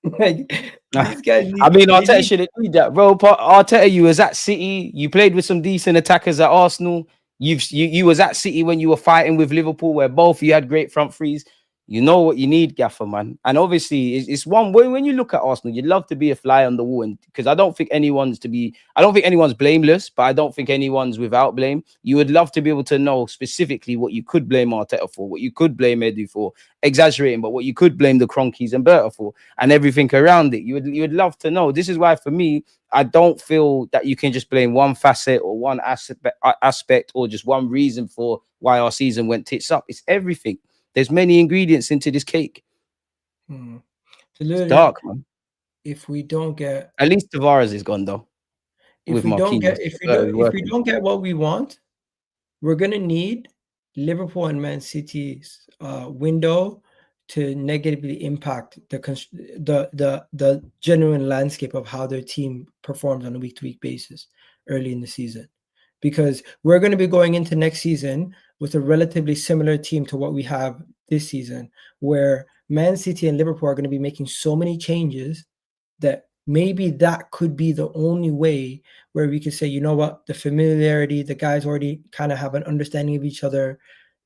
Like these guys I need mean, they Arteta need should agree that, bro. Arteta, you was at City. You played with some decent attackers at Arsenal. You was at City when you were fighting with Liverpool, where both you had great front threes. You know what you need, Gaffer, man. And obviously, it's one way when you look at Arsenal, you'd love to be a fly on the wall, and because I don't think anyone's blameless, but I don't think anyone's without blame. You would love to be able to know specifically what you could blame Arteta for, what you could blame Edu for, exaggerating, but what you could blame the Cronkies and Berta for, and everything around it. You would love to know. This is why, for me, I don't feel that you can just blame one facet or one aspect or just one reason for why our season went tits up. It's everything. There's many ingredients into this cake. It's Deluded. dark, man. If we don't get At least Tavares is gone though. With Marquinhos, if we working. don't get what we want, we're gonna need Liverpool and Man City's window to negatively impact the genuine landscape of how their team performs on a week-to-week basis early in the season, because we're going to be going into next season with a relatively similar team to what we have this season, where Man City and Liverpool are going to be making so many changes that maybe that could be the only way where we could say, you know what, the familiarity, the guys already kind of have an understanding of each other.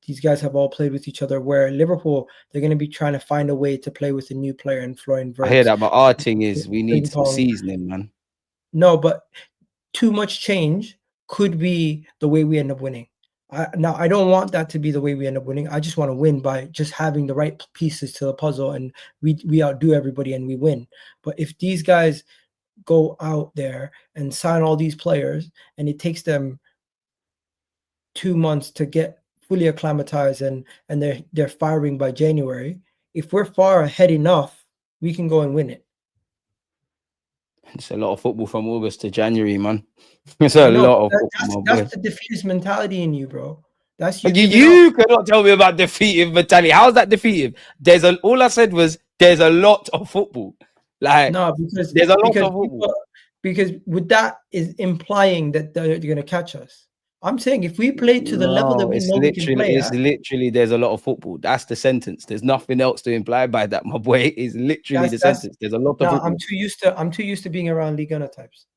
These guys have all played with each other. Where Liverpool, they're going to be trying to find a way to play with a new player in Florian I hear Wirtz. that, but our thing is we need Ping some pong. seasoning, man. No, but too much change could be the way we end up winning. Now, I don't want that to be the way we end up winning. I just want to win by just having the right pieces to the puzzle, and we outdo everybody and we win. But if these guys go out there and sign all these players, and it takes them 2 months to get fully acclimatized, and they're firing by January, if we're far ahead enough, we can go and win it. It's a lot of football from August to January, man. It's a I know lot of football, my boy. that's the defeatist mentality in you, bro. That's you You, giving up. you cannot tell me about defeative mentality. How's that defeative? All I said was there's a lot of football. Like No, there's a lot because of football. people, because with that is implying that they're going to catch us. I'm saying if we play to the level that No, we know we can play it's at, literally there's a lot of football. That's the sentence. There's nothing else to imply by that, my boy. It's literally the that's sentence. There's a lot of no. football. I'm too used to being around Ligue 1 types.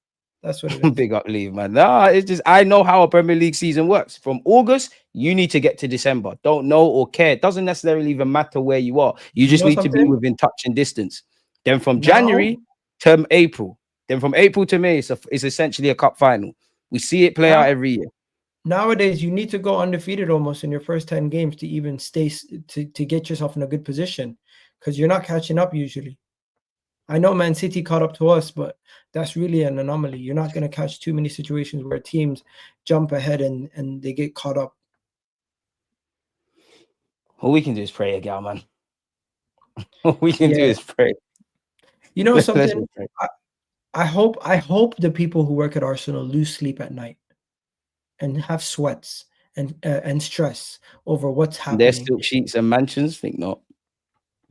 That's what it is. Big up, leave, man. Nah, it's just I know how a Premier League season works. From August, you need to get to December. Don't know or care. It doesn't necessarily even matter where you are. You You just know need to be something? within touch and distance. Then from Now, January to April. Then from April to May, it's essentially a cup final. We see it play out now every year. nowadays, you need to go undefeated almost in your first 10 games to even to get yourself in a good position, because you're not catching up usually. I know Man City caught up to us, but that's really an anomaly. You're not going to catch too many situations where teams jump ahead and they get caught up. All we can do is pray, again, man. All we can do Yeah. is pray. You know Let's something? just pray. I hope the people who work at Arsenal lose sleep at night and have sweats and stress over what's There's happening. still sheets and mansions. Think not.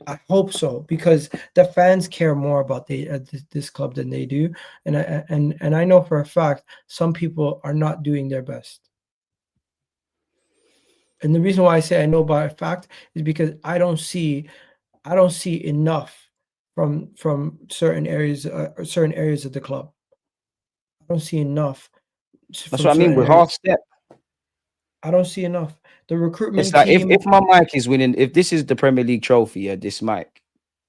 I hope so, because the fans care more about this club than they do, and I know for a fact some people are not doing their best. And the reason why I say I know by a fact is because I don't see enough from certain areas of the club. I don't see enough That's from what I mean. certain We're areas. half step. I don't see enough. The It's recruitment like team. if my mic is winning, if this is the Premier League trophy, yeah, this mic,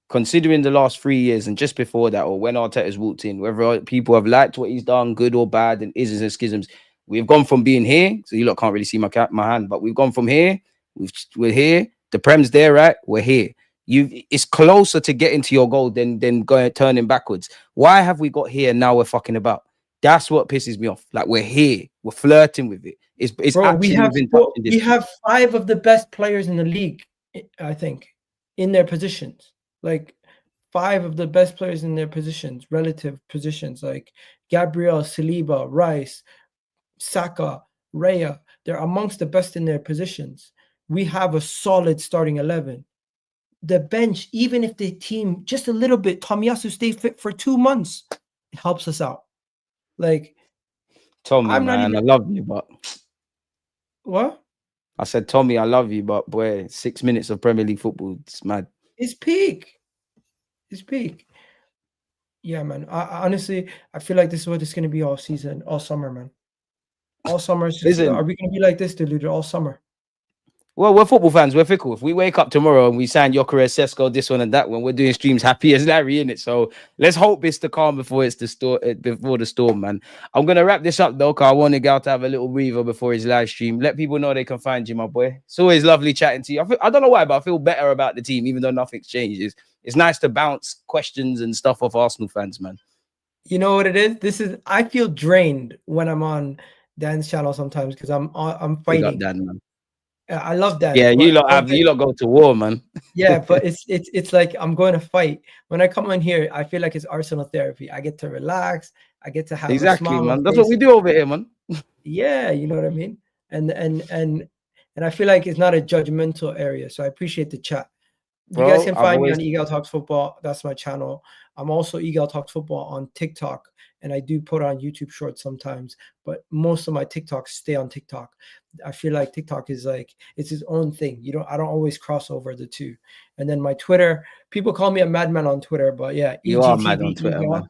considering the last 3 years and just before that, or when Arteta's walked in, whether people have liked what he's done, good or bad, and isms and schisms, we've gone from being here. So you lot can't really see my hand, but we've gone from here. We're here. The Prem's there, right? We're here. It's closer to getting to your goal than going turning backwards. Why have we got here and now we're fucking about? That's what pisses me off. Like we're here, we're flirting with it. It's Bro, actually within touching we distance. have 5 of the best players in the league, I think, in their positions. Like 5 of the best players in their positions, relative positions, like Gabriel, Saliba, Rice, Saka, Raya. They're amongst the best in their positions. We have a solid starting 11. The bench, even if the team just a little bit, Tomiyasu stay fit for 2 months, it helps us out. Like Tommy, I'm not man, even I love you, but what? I said, Tommy, I love you, but boy, 6 minutes of Premier League football, it's mad. It's peak. It's peak. Yeah, man. Honestly, I feel like this is what it's gonna be all season, all summer, man. All summer. Are Listen, we gonna be like this, Deluded, all summer? well, we're football fans. We're fickle. If we wake up tomorrow and we sign Gyökeres, Sesko, this one and that one, we're doing streams happy as Larry in it. So let's hope it's the calm before it's the storm. Before the storm, man. I'm gonna wrap this up though, cause I want Egal to have a little breather before his live stream. Let people know they can find you, my boy. It's always lovely chatting to you. I don't know why, but I feel better about the team, even though nothing's changes. It's nice to bounce questions and stuff off Arsenal fans, man. You know what it is? I feel drained when I'm on Dan's channel sometimes because I'm Big up fighting. Dan, man. I love Dan, Yeah, but you lot go to war, man. yeah, but it's like I'm going to fight. When I come on here, I feel like it's Arsenal therapy. I get to relax. I get to have a Exactly, smile on man. That's what face. we do over here, man. Yeah, you know what I mean? And I feel like it's not a judgmental area. So I appreciate the chat. You guys Bro, can I've find me always on Egal Talks Football. That's my channel. I'm also Egal Talks Football on TikTok, and I do put on YouTube Shorts sometimes. But most of my TikToks stay on TikTok. I feel like TikTok is like it's its own thing. I don't always cross over the two. And then my Twitter, people call me a madman on Twitter, but yeah, you are mad on EGTV Twitter, man.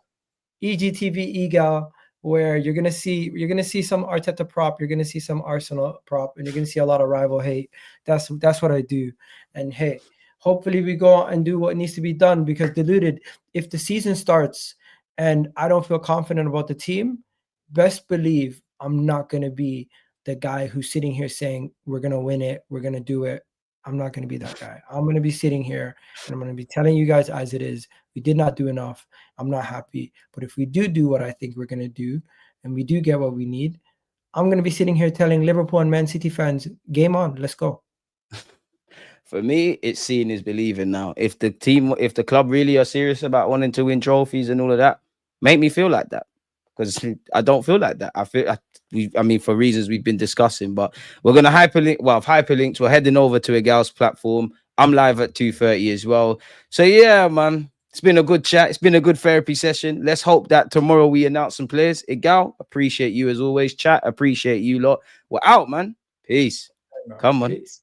Egal. EGTV Egal, where you're gonna see some Arteta prop, you're gonna see some Arsenal prop, and you're gonna see a lot of rival hate. That's what I do. And hey, hopefully we go out and do what needs to be done because Deluded, if the season starts and I don't feel confident about the team, best believe I'm not gonna be the guy who's sitting here saying we're gonna win it, we're gonna do it. I'm not gonna be that guy. I'm gonna be sitting here and I'm gonna be telling you guys as it is. We did not do enough. I'm not happy. But if we do what I think we're going to do and we do get what we need, I'm going to be sitting here telling Liverpool and Man City fans, game on, let's go. For me, it's seeing is believing now. If the club really are serious about wanting to win trophies and all of that, make me feel like that. Because I don't feel like that. I mean, for reasons we've been discussing, but we're gonna hyperlink. Well, I've hyperlinked. We're heading over to Egal's platform. I'm live at 2:30 as well. So yeah, man, it's been a good chat. It's been a good therapy session. Let's hope that tomorrow we announce some players. Egal, appreciate you as always. Chat, appreciate you lot. We're out, man. Peace. Come on. Peace.